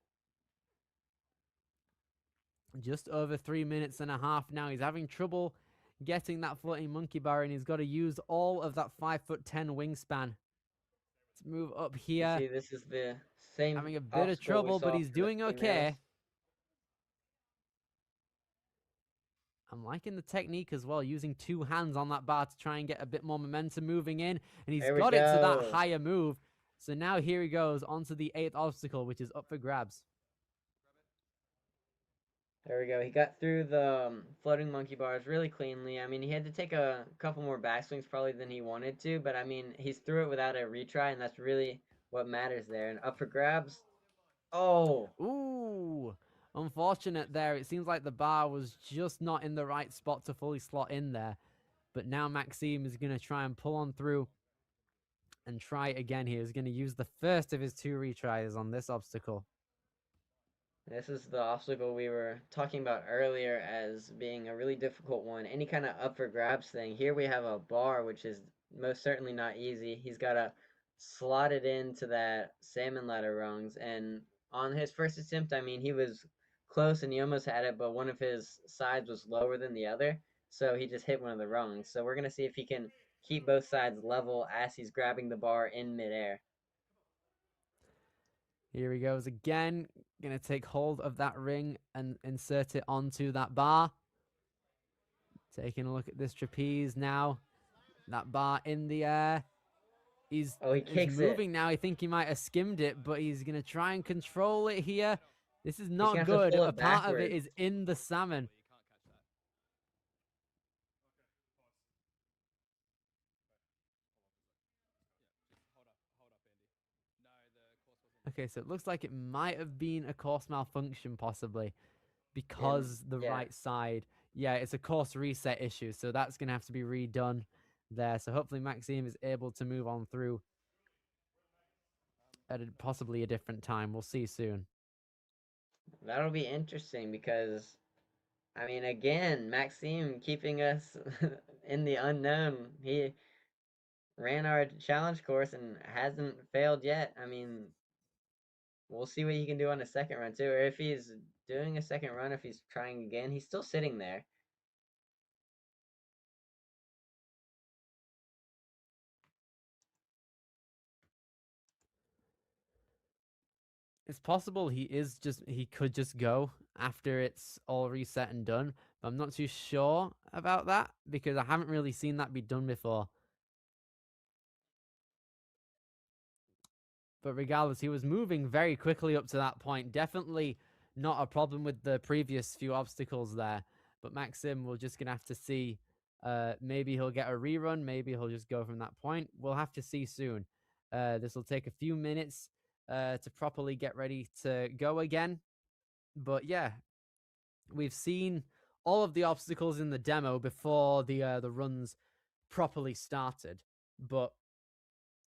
Just over 3 minutes and a half now. He's having trouble getting that floating monkey bar, and he's got to use all of that 5'10" wingspan. Let's move up here. You see, this is the same. Having a bit of trouble, but he's doing okay. I'm liking the technique as well, using 2 hands on that bar to try and get a bit more momentum moving in. And he's got it to that higher move. So now here he goes onto the 8th obstacle, which is up for grabs. There we go. He got through the floating monkey bars really cleanly. I mean, he had to take a couple more backswings probably than he wanted to, but I mean, he's through it without a retry, and that's really what matters there. And up for grabs. Oh! Ooh! Unfortunate there. It seems like the bar was just not in the right spot to fully slot in there. But now Maxime is going to try and pull on through and try again here. He's going to use the first of his 2 retries on this obstacle. This is the obstacle we were talking about earlier as being a really difficult one. Any kind of up for grabs thing. Here we have a bar, which is most certainly not easy. He's got to slot it into that salmon ladder rungs. And on his first attempt, I mean, he was close and he almost had it, but one of his sides was lower than the other. So he just hit one of the rungs. So we're going to see if he can keep both sides level as he's grabbing the bar in midair. Here he goes again. Going to take hold of that ring and insert it onto that bar. Taking a look at this trapeze now. That bar in the air. He's moving now. I think he might have skimmed it, but he's going to try and control it here. This is not good. A part of it is in the salmon. Okay, so it looks like it might have been a course malfunction, possibly, because the Yeah. right side. Yeah, it's a course reset issue, so that's going to have to be redone there. So hopefully Maxime is able to move on through at possibly a different time. We'll see soon. That'll be interesting because, I mean, again, Maxime keeping us in the unknown. He ran our challenge course and hasn't failed yet. I mean, we'll see what he can do on a second run too. Or if he's doing a second run, if he's trying again, he's still sitting there. It's possible he could just go after it's all reset and done, but I'm not too sure about that because I haven't really seen that be done before. But regardless, he was moving very quickly up to that point. Definitely not a problem with the previous few obstacles there. But Maxim, we're just going to have to see. Maybe he'll get a rerun. Maybe he'll just go from that point. We'll have to see soon. This will take a few minutes to properly get ready to go again. But yeah, we've seen all of the obstacles in the demo before the runs properly started. But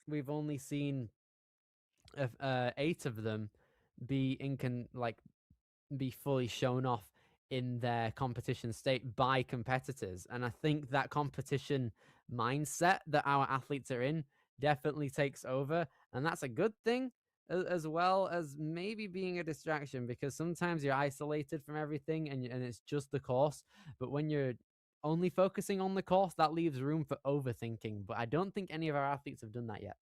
we've only seen 8 of them be be fully shown off in their competition state by competitors, and I think that competition mindset that our athletes are in definitely takes over, and that's a good thing, as well as maybe being a distraction, because sometimes you're isolated from everything and it's just the course. But when you're only focusing on the course, that leaves room for overthinking, but I don't think any of our athletes have done that yet.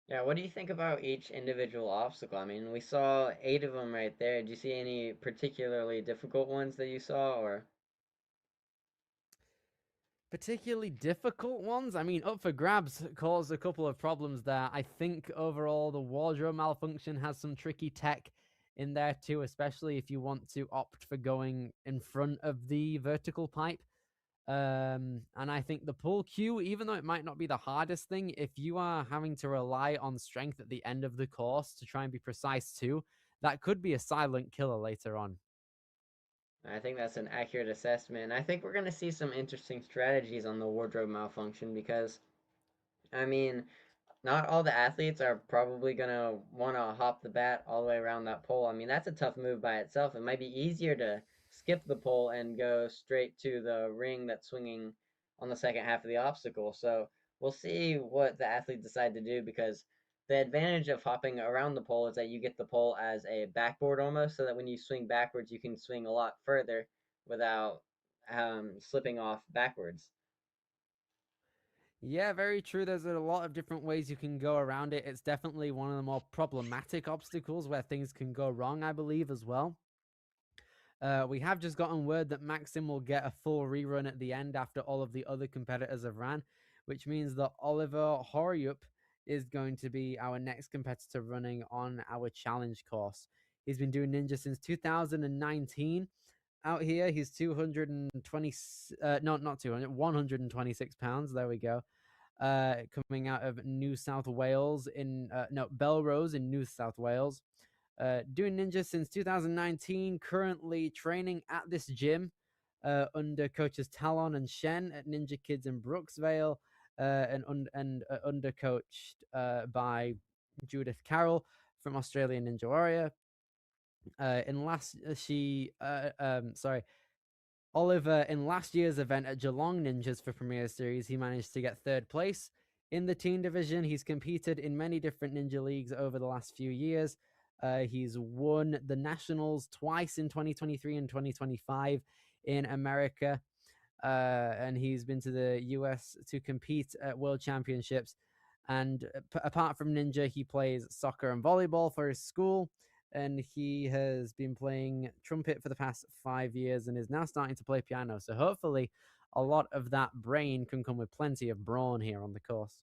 Yeah, what do you think about each individual obstacle? I mean, we saw 8 of them right there. Did you see any particularly difficult ones that you saw, or? Particularly difficult ones? I mean, up for grabs caused a couple of problems there. I think overall the wardrobe malfunction has some tricky tech in there too, especially if you want to opt for going in front of the vertical pipe. And I think the pull cue, even though it might not be the hardest thing, if you are having to rely on strength at the end of the course to try and be precise too, that could be a silent killer later on. I think that's an accurate assessment. I think we're going to see some interesting strategies on the wardrobe malfunction because, I mean, not all the athletes are probably going to want to hop the bat all the way around that pole. I mean, that's a tough move by itself. It might be easier to skip the pole and go straight to the ring that's swinging on the second half of the obstacle. So we'll see what the athletes decide to do because the advantage of hopping around the pole is that you get the pole as a backboard almost, so that when you swing backwards, you can swing a lot further without slipping off backwards. Yeah, very true. There's a lot of different ways you can go around it. It's definitely one of the more problematic obstacles where things can go wrong, I believe, as well. We have just gotten word that Maxim will get a full rerun at the end after all of the other competitors have ran, which means that Oliver Horyup is going to be our next competitor running on our challenge course. He's been doing Ninja since 2019. Out here, he's 220, no, not 200, 126 pounds. There we go. Coming out of New South Wales Belrose in New South Wales. Doing Ninja since 2019, currently training at this gym under coaches Talon and Shen at Ninja Kids in Brooksvale, and under coached by Judith Carroll from Australian Ninja Warrior. Oliver, in last year's event at Geelong Ninjas for Premier Series, he managed to get 3rd place. In the teen division, he's competed in many different ninja leagues over the last few years. He's won the Nationals twice in 2023 and 2025 in America. And he's been to the US to compete at World Championships. And apart from Ninja, he plays soccer and volleyball for his school. And he has been playing trumpet for the past 5 years and is now starting to play piano. So hopefully a lot of that brain can come with plenty of brawn here on the course.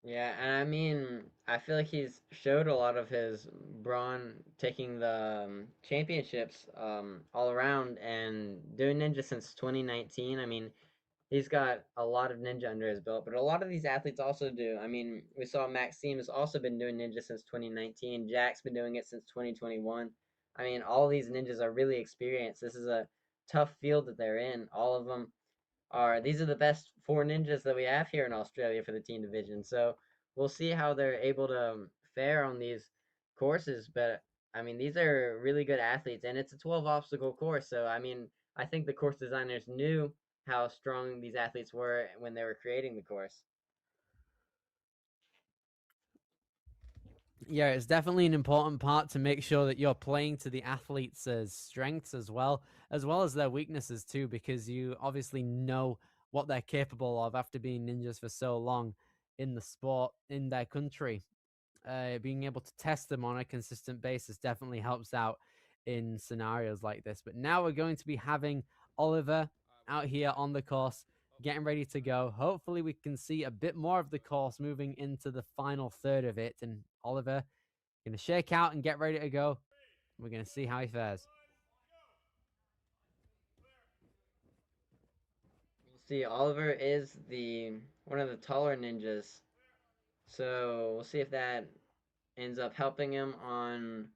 Yeah, and I mean, I feel like he's showed a lot of his brawn taking the championships all around and doing ninja since 2019. I mean, he's got a lot of ninja under his belt, but a lot of these athletes also do. I mean, we saw Maxime has also been doing ninja since 2019. Jack's been doing it since 2021. I mean, all these ninjas are really experienced. This is a tough field that they're in. All of them are, these are the best four ninjas that we have here in Australia for the teen division. So we'll see how they're able to fare on these courses. But I mean, these are really good athletes, and it's a 12 obstacle course. So I mean, I think the course designers knew how strong these athletes were when they were creating the course. Yeah, it's definitely an important part to make sure that you're playing to the athletes' strengths as well as their weaknesses too, because you obviously know what they're capable of after being ninjas for so long in the sport in their country. Being able to test them on a consistent basis definitely helps out in scenarios like this. But now we're going to be having Oliver out here on the course, getting ready to go. Hopefully we can see a bit more of the course moving into the final third of it. And Oliver going to shake out and get ready to go. We're going to see how he fares. See, Oliver is the one of the taller ninjas, so we'll see if that ends up helping him on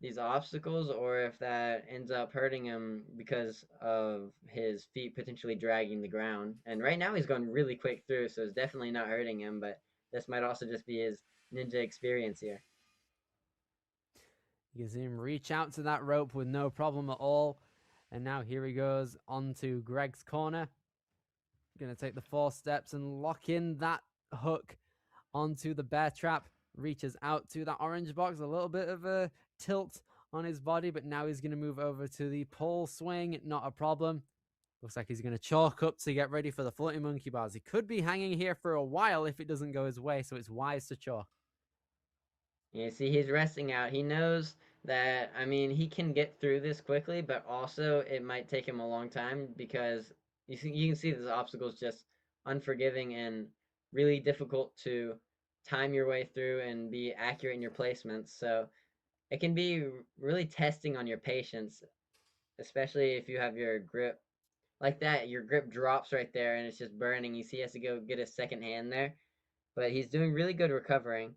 these obstacles or if that ends up hurting him because of his feet potentially dragging the ground. And right now he's going really quick through, so it's definitely not hurting him, but this might also just be his ninja experience here. You can see him reach out to that rope with no problem at all. And now here he goes onto Greg's corner. Going to take the 4 steps and lock in that hook onto the bear trap. Reaches out to that orange box. A little bit of a tilt on his body, but now he's going to move over to the pole swing. Not a problem. Looks like he's going to chalk up to get ready for the floating monkey bars. He could be hanging here for a while if it doesn't go his way, so it's wise to chalk. You see, he's resting out. He knows that, I mean, he can get through this quickly, but also it might take him a long time because you can see this obstacle is just unforgiving and really difficult to time your way through and be accurate in your placements. So it can be really testing on your patience, especially if you have your grip like that. Your grip drops right there and it's just burning. You see, he has to go get a second hand there, but he's doing really good recovering.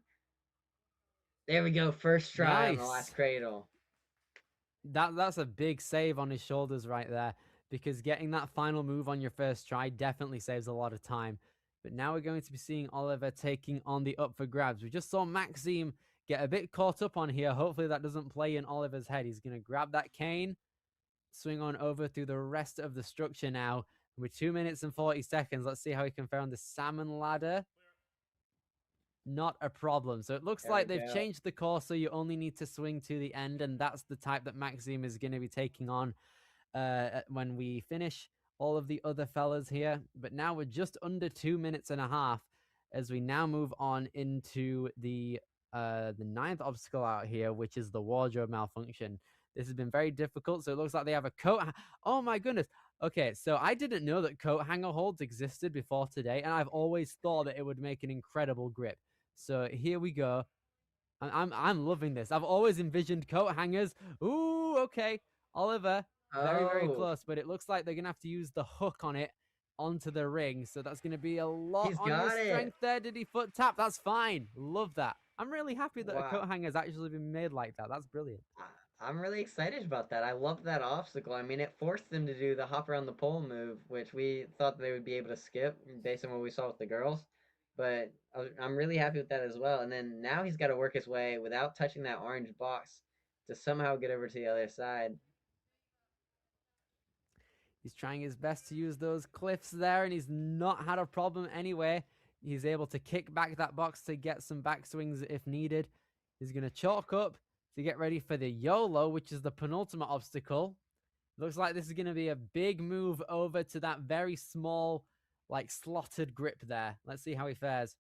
There we go. First try on the last cradle. That's a big save on his shoulders right there, because getting that final move on your first try definitely saves a lot of time. But now we're going to be seeing Oliver taking on the up for grabs. We just saw Maxime get a bit caught up on here. Hopefully that doesn't play in Oliver's head. He's going to grab that cane, swing on over through the rest of the structure now. With 2 minutes and 40 seconds, let's see how he can fare on the salmon ladder. Not a problem. So it looks like they've changed the course, so you only need to swing to the end, and that's the type that Maxime is going to be taking on when we finish all of the other fellas here. But now we're just under 2 minutes and a half as we now move on into the 9th obstacle out here, which is the wardrobe malfunction. This has been very difficult, so it looks like they have a coat. Oh my goodness. Okay, so I didn't know that coat hanger holds existed before today, and I've always thought that it would make an incredible grip. So here we go. I'm loving this. I've always envisioned coat hangers. Ooh, okay. Oliver, very close, but it looks like they're going to have to use the hook on it onto the ring. So that's going to be a lot on his strength there. Did he foot tap? That's fine. Love that. I'm really happy that a coat hanger's actually been made like that. That's brilliant. I'm really excited about that. I love that obstacle. I mean, it forced them to do the hop around the pole move, which we thought they would be able to skip based on what we saw with the girls. But I'm really happy with that as well. And then now he's got to work his way without touching that orange box to somehow get over to the other side. He's trying his best to use those cliffs there, and he's not had a problem anyway. He's able to kick back that box to get some back swings if needed. He's going to chalk up to get ready for the YOLO, which is the penultimate obstacle. Looks like this is going to be a big move over to that very small, like, slotted grip there. Let's see how he fares.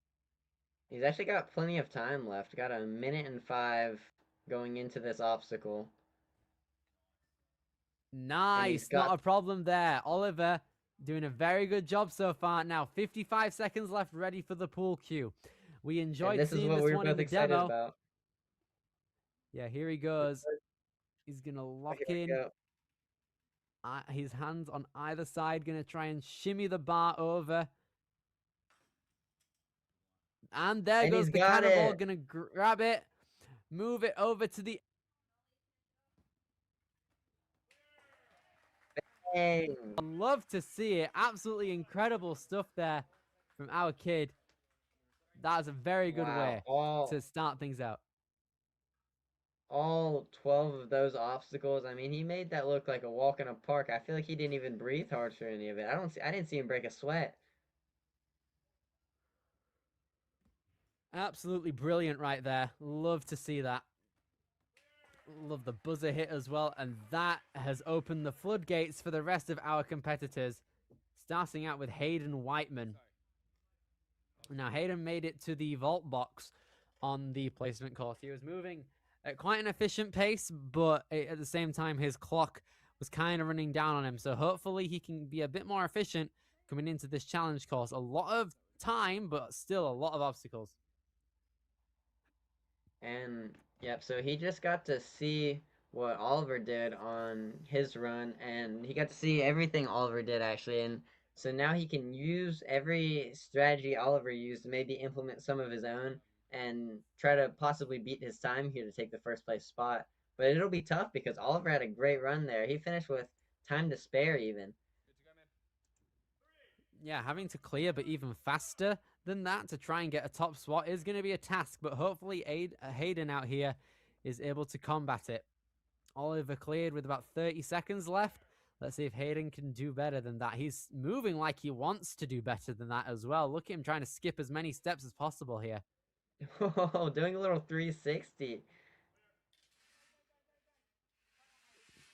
He's actually got plenty of time left. Got 1 minute and 5 going into this obstacle. Nice. Not a problem there. Oliver doing a very good job so far. Now, 55 seconds left, ready for the pool cue. We enjoyed seeing this one in the demo. About. Yeah, here he goes. He's going to lock in his hands on either side, gonna try and shimmy the bar over. And there And goes he's the got cannonball, it. gonna grab it, move it over to the... Dang. Love to see it. Absolutely incredible stuff there from our kid. That was a very good Wow. way to start things out. All 12 of those obstacles. I mean, he made that look like a walk in a park. I feel like he didn't even breathe hard for any of it. I didn't see him break a sweat. Absolutely brilliant right there. Love to see that. Love the buzzer hit as well. And that has opened the floodgates for the rest of our competitors. Starting out with Hayden Whiteman. Now, Hayden made it to the vault box on the placement course. He was moving at quite an efficient pace, but at the same time, his clock was kind of running down on him. So hopefully he can be a bit more efficient coming into this challenge course. A lot of time, but still a lot of obstacles. And yep, so he just got to see what Oliver did on his run, and he got to see everything Oliver did actually. And so now he can use every strategy Oliver used to maybe implement some of his own and try to possibly beat his time here to take the first place spot. But it'll be tough because Oliver had a great run there. He finished with time to spare even. Yeah, having to clear, but even faster than that to try and get a top spot is going to be a task. But hopefully Hayden out here is able to combat it. Oliver cleared with about 30 seconds left. Let's see if Hayden can do better than that. He's moving like he wants to do better than that as well. Look at him trying to skip as many steps as possible here. Oh, doing a little 360.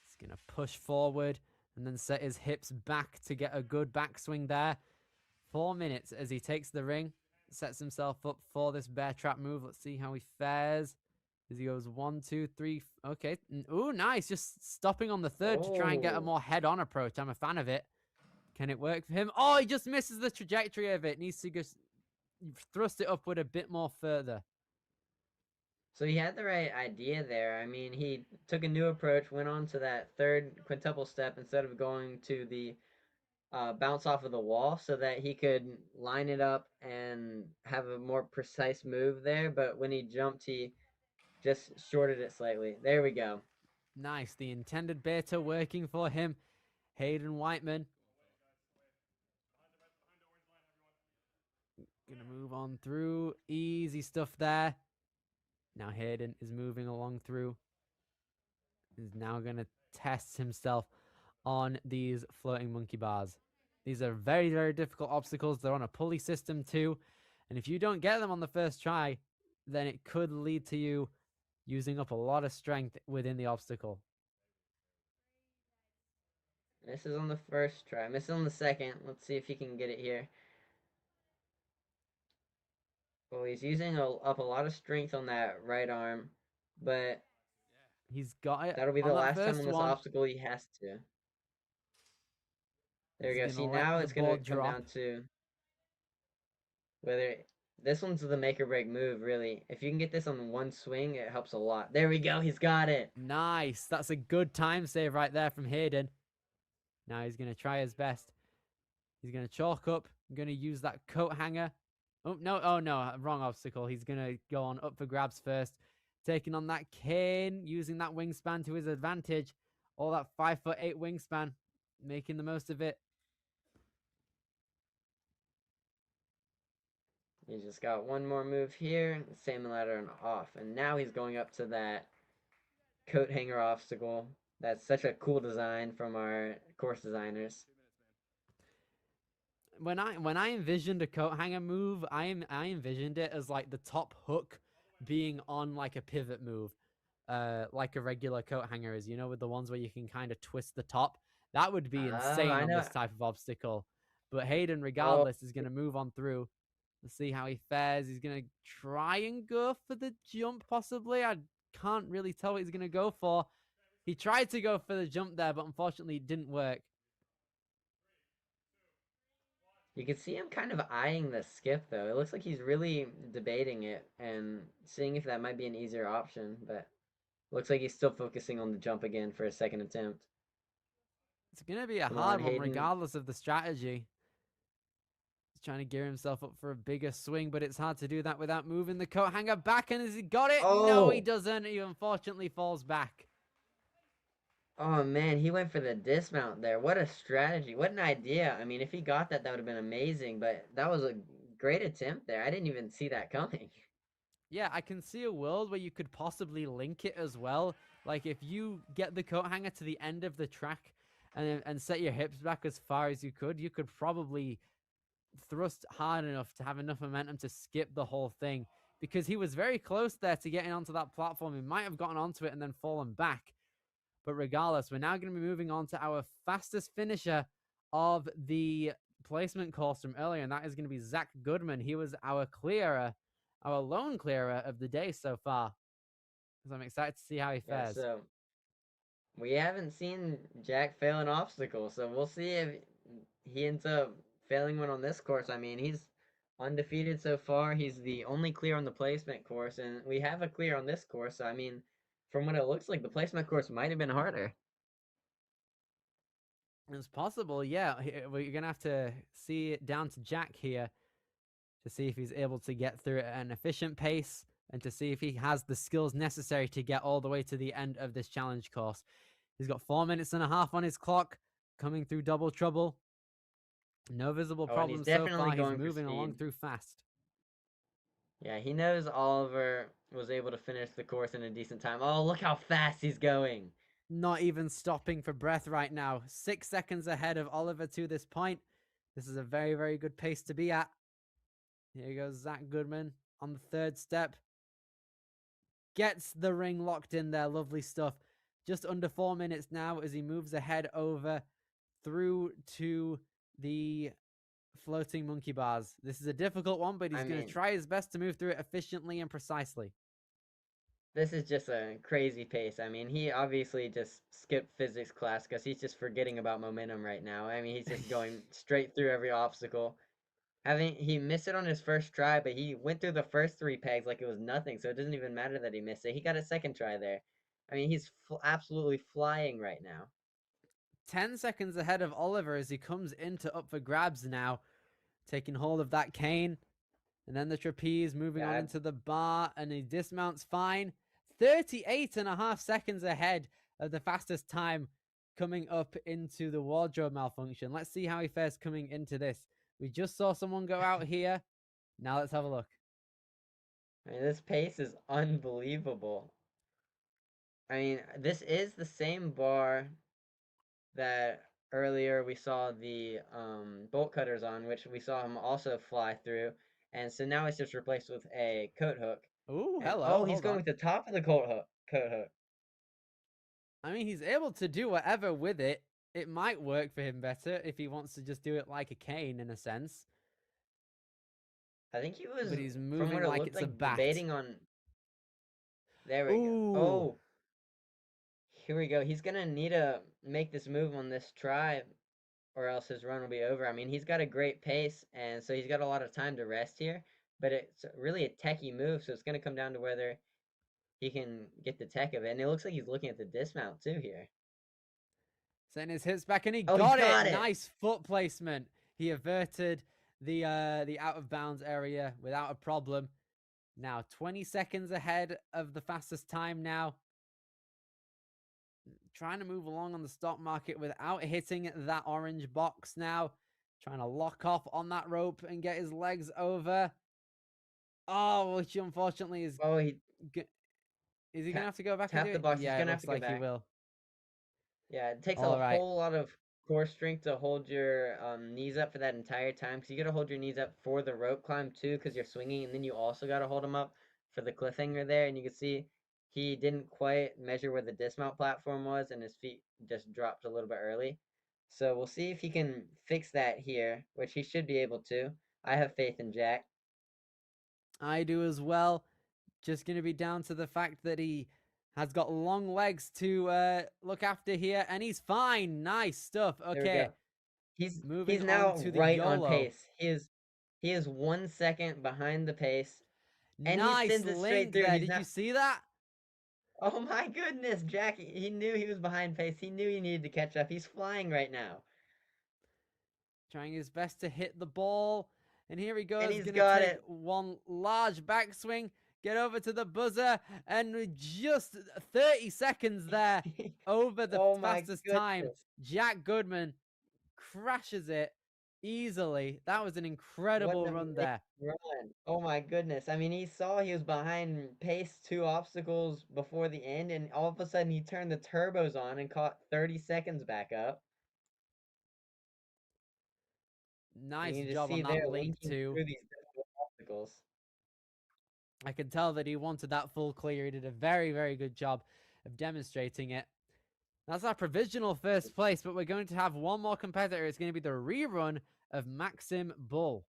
He's going to push forward and then set his hips back to get a good backswing there. 4 minutes as he takes the ring, sets himself up for this bear trap move. Let's see how he fares. As he goes 1, 2, 3. Okay. Ooh, nice. Just stopping on the third to try and get a more head-on approach. I'm a fan of it. Can it work for him? Oh, he just misses the trajectory of it. Needs to just thrust it upward a bit more further. So he had the right idea there. I mean, he took a new approach, went on to that third quintuple step instead of going to the bounce off of the wall so that he could line it up and have a more precise move there. But when he jumped, he just shorted it slightly. There we go. Nice. The intended beta working for him. Hayden Whiteman. Gonna move on through. Easy stuff there. Now Hayden is moving along through. He's now gonna test himself on these floating monkey bars. These are very, very difficult obstacles. They're on a pulley system too. And if you don't get them on the first try, then it could lead to you using up a lot of strength within the obstacle. This is on the first try. Misses on the second. Let's see if he can get it here. Well, he's using up a lot of strength on that right arm, but he's got it. That'll be the on last that time first on this one. obstacle he has to. There we He's go. gonna See, let now the it's going ball to come drop. down to whether this one's the make or break move, really. If you can get this on one swing, it helps a lot. There we go. He's got it. Nice. That's a good time save right there from Hayden. Now he's going to try his best. He's going to chalk up. I'm going to use that coat hanger. Oh, no. Oh, no. Wrong obstacle. He's going to go on up for grabs first. Taking on that cane. Using that wingspan to his advantage. All that 5'8" wingspan. Making the most of it. He's just got one more move here. Same ladder and off. And now he's going up to that coat hanger obstacle. That's such a cool design from our course designers. When I envisioned a coat hanger move, I envisioned it as like the top hook being on like a pivot move, like a regular coat hanger is, you know, with the ones where you can kind of twist the top. That would be insane I on know. this type of obstacle. But Hayden, regardless, is going to move on through. Let's see how he fares. He's going to try and go for the jump, possibly. I can't really tell what he's going to go for. He tried to go for the jump there, but unfortunately it didn't work. You can see him kind of eyeing the skip, though. It looks like he's really debating it and seeing if that might be an easier option, but looks like he's still focusing on the jump again for a second attempt. It's going to be a Come on, hard one, Hayden. regardless of the strategy. He's trying to gear himself up for a bigger swing, but it's hard to do that without moving the coat hanger back. And has he got it? No, he Oh! doesn't. He unfortunately falls back. Oh man, he went for the dismount there. What a strategy. What an idea. I mean, if he got that, that would have been amazing, but that was a great attempt there. I didn't even see that coming. Yeah, I can see a world where you could possibly link it as well. Like if you get the coat hanger to the end of the track and set your hips back as far as you could probably thrust hard enough to have enough momentum to skip the whole thing, because he was very close there to getting onto that platform. He might have gotten onto it and then fallen back. But regardless, we're now going to be moving on to our fastest finisher of the placement course from earlier, and that is going to be Zach Goodman. He was our clearer, our lone clearer of the day so far. So I'm excited to see how he fares. Yeah, so we haven't seen Jack fail an obstacle, so we'll see if he ends up failing one on this course. I mean, he's undefeated so far. He's the only clear on the placement course, and we have a clear on this course. So, I mean, from what it looks like, the placement course might have been harder. It's possible, yeah. We're going to have to see it down to Jack here to see if he's able to get through it at an efficient pace and to see if he has the skills necessary to get all the way to the end of this challenge course. He's got 4 minutes and a half on his clock, coming through double trouble. No visible problems so far. He's moving along through fast. Yeah, he knows Oliver was able to finish the course in a decent time. Oh, look how fast he's going. Not even stopping for breath right now. 6 seconds ahead of Oliver to this point. This is a very, very good pace to be at. Here goes Zach Goodman on the third step. Gets the ring locked in there. Lovely stuff. Just under 4 minutes now as he moves ahead over through to the floating monkey bars. This is a difficult one, but he's going to try his best to move through it efficiently and precisely. This is just a crazy pace. I mean, he obviously just skipped physics class because he's just forgetting about momentum right now. I mean, he's just going straight through every obstacle. He missed it on his first try, but he went through the first 3 pegs like it was nothing, so it doesn't even matter that he missed it. He got a second try there. I mean, he's absolutely flying right now. 10 seconds ahead of Oliver as he comes into up for grabs now, taking hold of that cane, and then the trapeze, moving on into the bar, and he dismounts fine. 38.5 seconds ahead of the fastest time coming up into the wardrobe malfunction. Let's see how he fares coming into this. We just saw someone go out here. Now let's have a look. I mean, this pace is unbelievable. I mean, this is the same bar that earlier we saw the bolt cutters on, which we saw him also fly through. And so now it's just replaced with a coat hook. Ooh, hello. Oh, he's going with the top of the coat hook. I mean, he's able to do whatever with it. It might work for him better if he wants to just do it like a cane in a sense. I think he was, but he's moving from what it like looked it's a bat. debating on. There we go. Oh, here we go. He's gonna need to make this move on this try, or else his run will be over. I mean, he's got a great pace, and so he's got a lot of time to rest here. But it's really a techie move, so it's gonna come down to whether he can get the tech of it. And it looks like he's looking at the dismount too here. Setting his hips back, and he got it. Nice foot placement. He averted the out of bounds area without a problem. Now 20 seconds ahead of the fastest time now. Trying to move along on the stock market without hitting that orange box now. Trying to lock off on that rope and get his legs over. Oh, which unfortunately is... Oh, is he going to have to go back tap and do the it? box. Yeah, He's gonna have looks to go like back. he will. Yeah, it takes a whole lot of core strength to hold your knees up for that entire time, because you got to hold your knees up for the rope climb too, because you're swinging, and then you also got to hold them up for the cliffhanger there. And you can see he didn't quite measure where the dismount platform was, and his feet just dropped a little bit early. So we'll see if he can fix that here, which he should be able to. I have faith in Jack. I do as well. Just going to be down to the fact that he has got long legs to look after here, and he's fine. Nice stuff. Okay, he's now on to right the on pace. He is 1 second behind the pace, and nice he sends it straight through. there. Did you see that? Oh my goodness, Jack, he knew he was behind pace. He knew he needed to catch up. He's flying right now. Trying his best to hit the ball. And here he goes, And he's going to got take it. one large backswing, get over to the buzzer, and with just 30 seconds there over the Oh my fastest time, goodness. Jack Goodman crashes it easily. That was an What incredible an run amazing there. run. Oh my goodness. I mean, he saw he was behind pace 2 obstacles before the end, and all of a sudden he turned the turbos on and caught 30 seconds back up. And Nice you can just job see on that there link linking too. through these difficult obstacles. I could tell that he wanted that full clear. He did a very, very good job of demonstrating it. That's our provisional first place, but we're going to have one more competitor. It's going to be the rerun of Maxim Bull.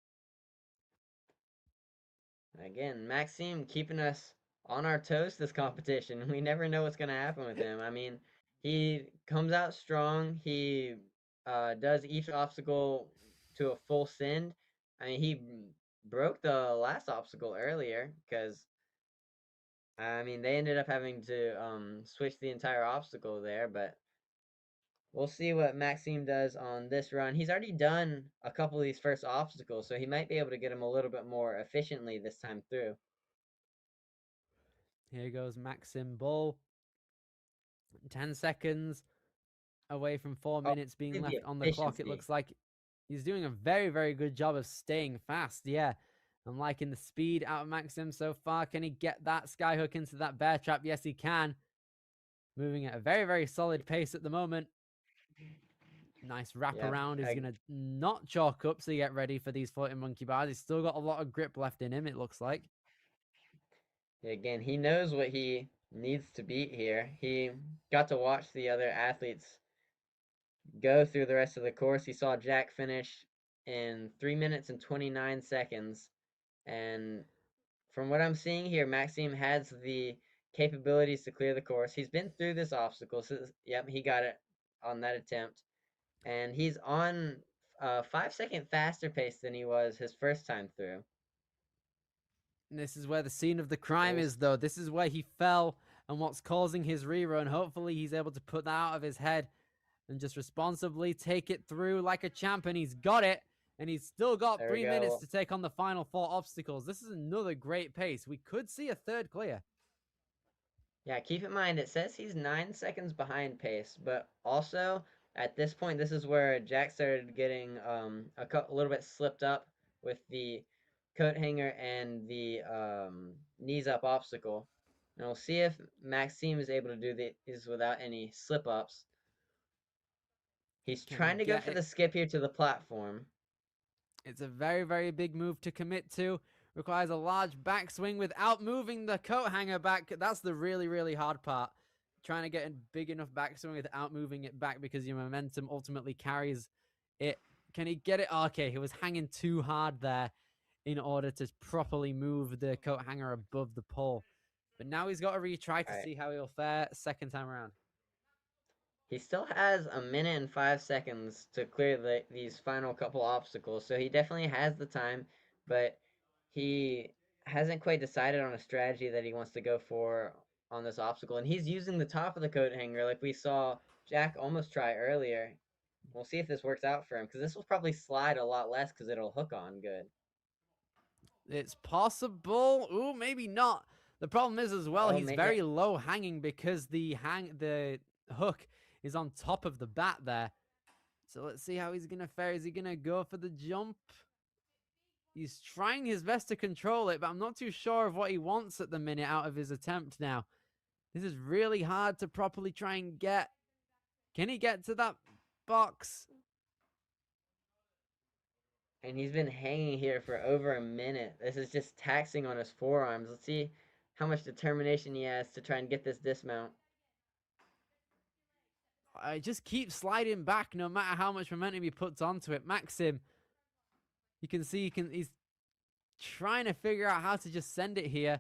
Again, Maxime keeping us on our toes this competition. We never know what's going to happen with him. I mean, he comes out strong. He does each obstacle to a full send. I mean, he broke the last obstacle earlier because, I mean, they ended up having to switch the entire obstacle there, but we'll see what Maxime does on this run. He's already done a couple of these first obstacles, so he might be able to get them a little bit more efficiently this time through. Here goes Maxim Bull. 10 seconds away from 4 Oh, minutes being the left on the clock. It efficiency. looks like he's doing a very, very good job of staying fast. Yeah, I'm liking the speed out of Maxim so far. Can he get that skyhook into that bear trap? Yes, he can. Moving at a very, very solid pace at the moment. Nice wrap Yep. around. He's going to not chalk up, so get ready for these floating monkey bars. He's still got a lot of grip left in him, it looks like. Again, he knows what he needs to beat here. He got to watch the other athletes go through the rest of the course. He saw Jack finish in 3 minutes and 29 seconds. And from what I'm seeing here, Maxime has the capabilities to clear the course. He's been through this obstacle. So, yep, he got it on that attempt. And he's on a 5-second faster pace than he was his first time through. And this is where the scene of the crime is, though. This is where he fell and what's causing his rerun. Hopefully, he's able to put that out of his head and just responsibly take it through like a champ. And he's got it. And he's still got There 3 we minutes go. to take on the final 4 obstacles. This is another great pace. We could see a third clear. Yeah, keep in mind, it says he's 9 seconds behind pace, but also at this point, this is where Jack started getting a little bit slipped up with the coat hanger and the knees up obstacle. And we'll see if Maxime is able to do these without any slip ups. He's Can he trying to go get for it? the skip here to the platform. It's a very, very big move to commit to. Requires a large backswing without moving the coat hanger back. That's the really, really hard part. Trying to get a big enough backswing without moving it back because your momentum ultimately carries it. Can he get it? Oh, okay, he was hanging too hard there in order to properly move the coat hanger above the pole. But now he's got to retry to see how he'll fare second time around. He still has 1 minute and 5 seconds to clear these final couple obstacles, so he definitely has the time, but he hasn't quite decided on a strategy that he wants to go for on this obstacle, and he's using the top of the coat hanger like we saw Jack almost try earlier. We'll see if this works out for him, because this will probably slide a lot less because it'll hook on good. It's possible. Ooh, maybe not. The problem is as well, he's very low hanging because the hook is on top of the bat there. So let's see how he's going to fare. Is he going to go for the jump? He's trying his best to control it, but I'm not too sure of what he wants at the minute out of his attempt now. This is really hard to properly try and get. Can he get to that box? And he's been hanging here for over a minute. This is just taxing on his forearms. Let's see how much determination he has to try and get this dismount. I just keep sliding back no matter how much momentum he puts onto it. Maxim, you can see he's trying to figure out how to just send it here.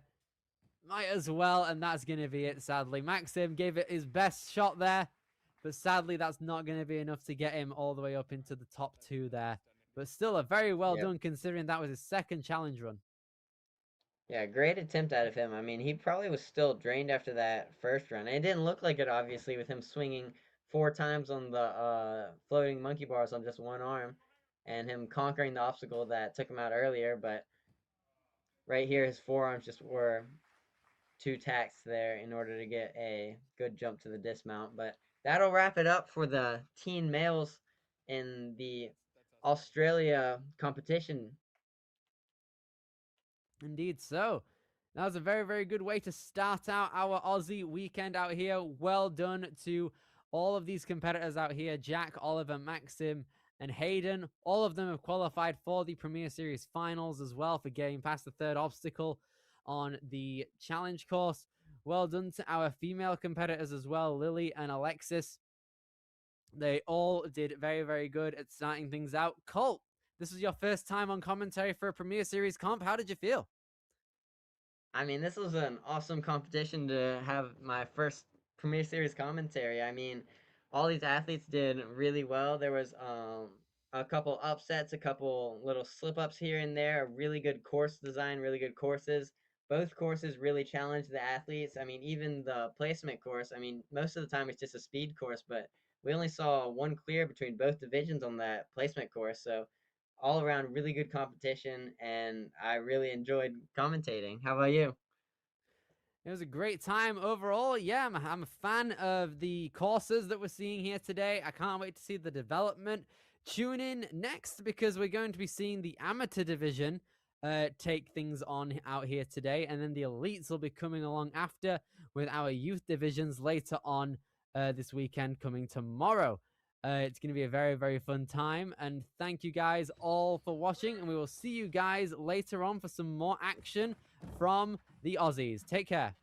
Might as well, and that's going to be it, sadly. Maxim gave it his best shot there, but sadly that's not going to be enough to get him all the way up into the top 2 there. But still a very well done considering that was his second challenge run. Yeah, great attempt out of him. I mean, he probably was still drained after that first run. It didn't look like it, obviously, with him swinging 4 times on the floating monkey bars on just one arm and him conquering the obstacle that took him out earlier. But right here, his forearms just were too taxed there in order to get a good jump to the dismount. But that'll wrap it up for the teen males in the Australia competition. Indeed so. That was a very, very good way to start out our Aussie weekend out here. Well done to all of these competitors out here. Jack, Oliver, Maxim, and Hayden. All of them have qualified for the Premier Series finals as well for getting past the third obstacle on the challenge course. Well done to our female competitors as well, Lily and Alexis. They all did very, very good at starting things out. Colt, this was your first time on commentary for a Premier Series comp. How did you feel? I mean, this was an awesome competition to have my first Premier Series commentary. I mean, all these athletes did really well. There was a couple upsets, a couple little slip ups here and there, really good course design, really good courses. Both courses really challenged the athletes. I mean, even the placement course, I mean, most of the time it's just a speed course, but we only saw one clear between both divisions on that placement course. So all around really good competition, and I really enjoyed commentating. How about you? It was a great time overall. Yeah, I'm a fan of the courses that we're seeing here today. I can't wait to see the development. Tune in next because we're going to be seeing the amateur division take things on out here today, and then the elites will be coming along after with our youth divisions later on this weekend coming tomorrow. It's going to be a very, very fun time, and thank you guys all for watching, and we will see you guys later on for some more action from the Aussies. Take care.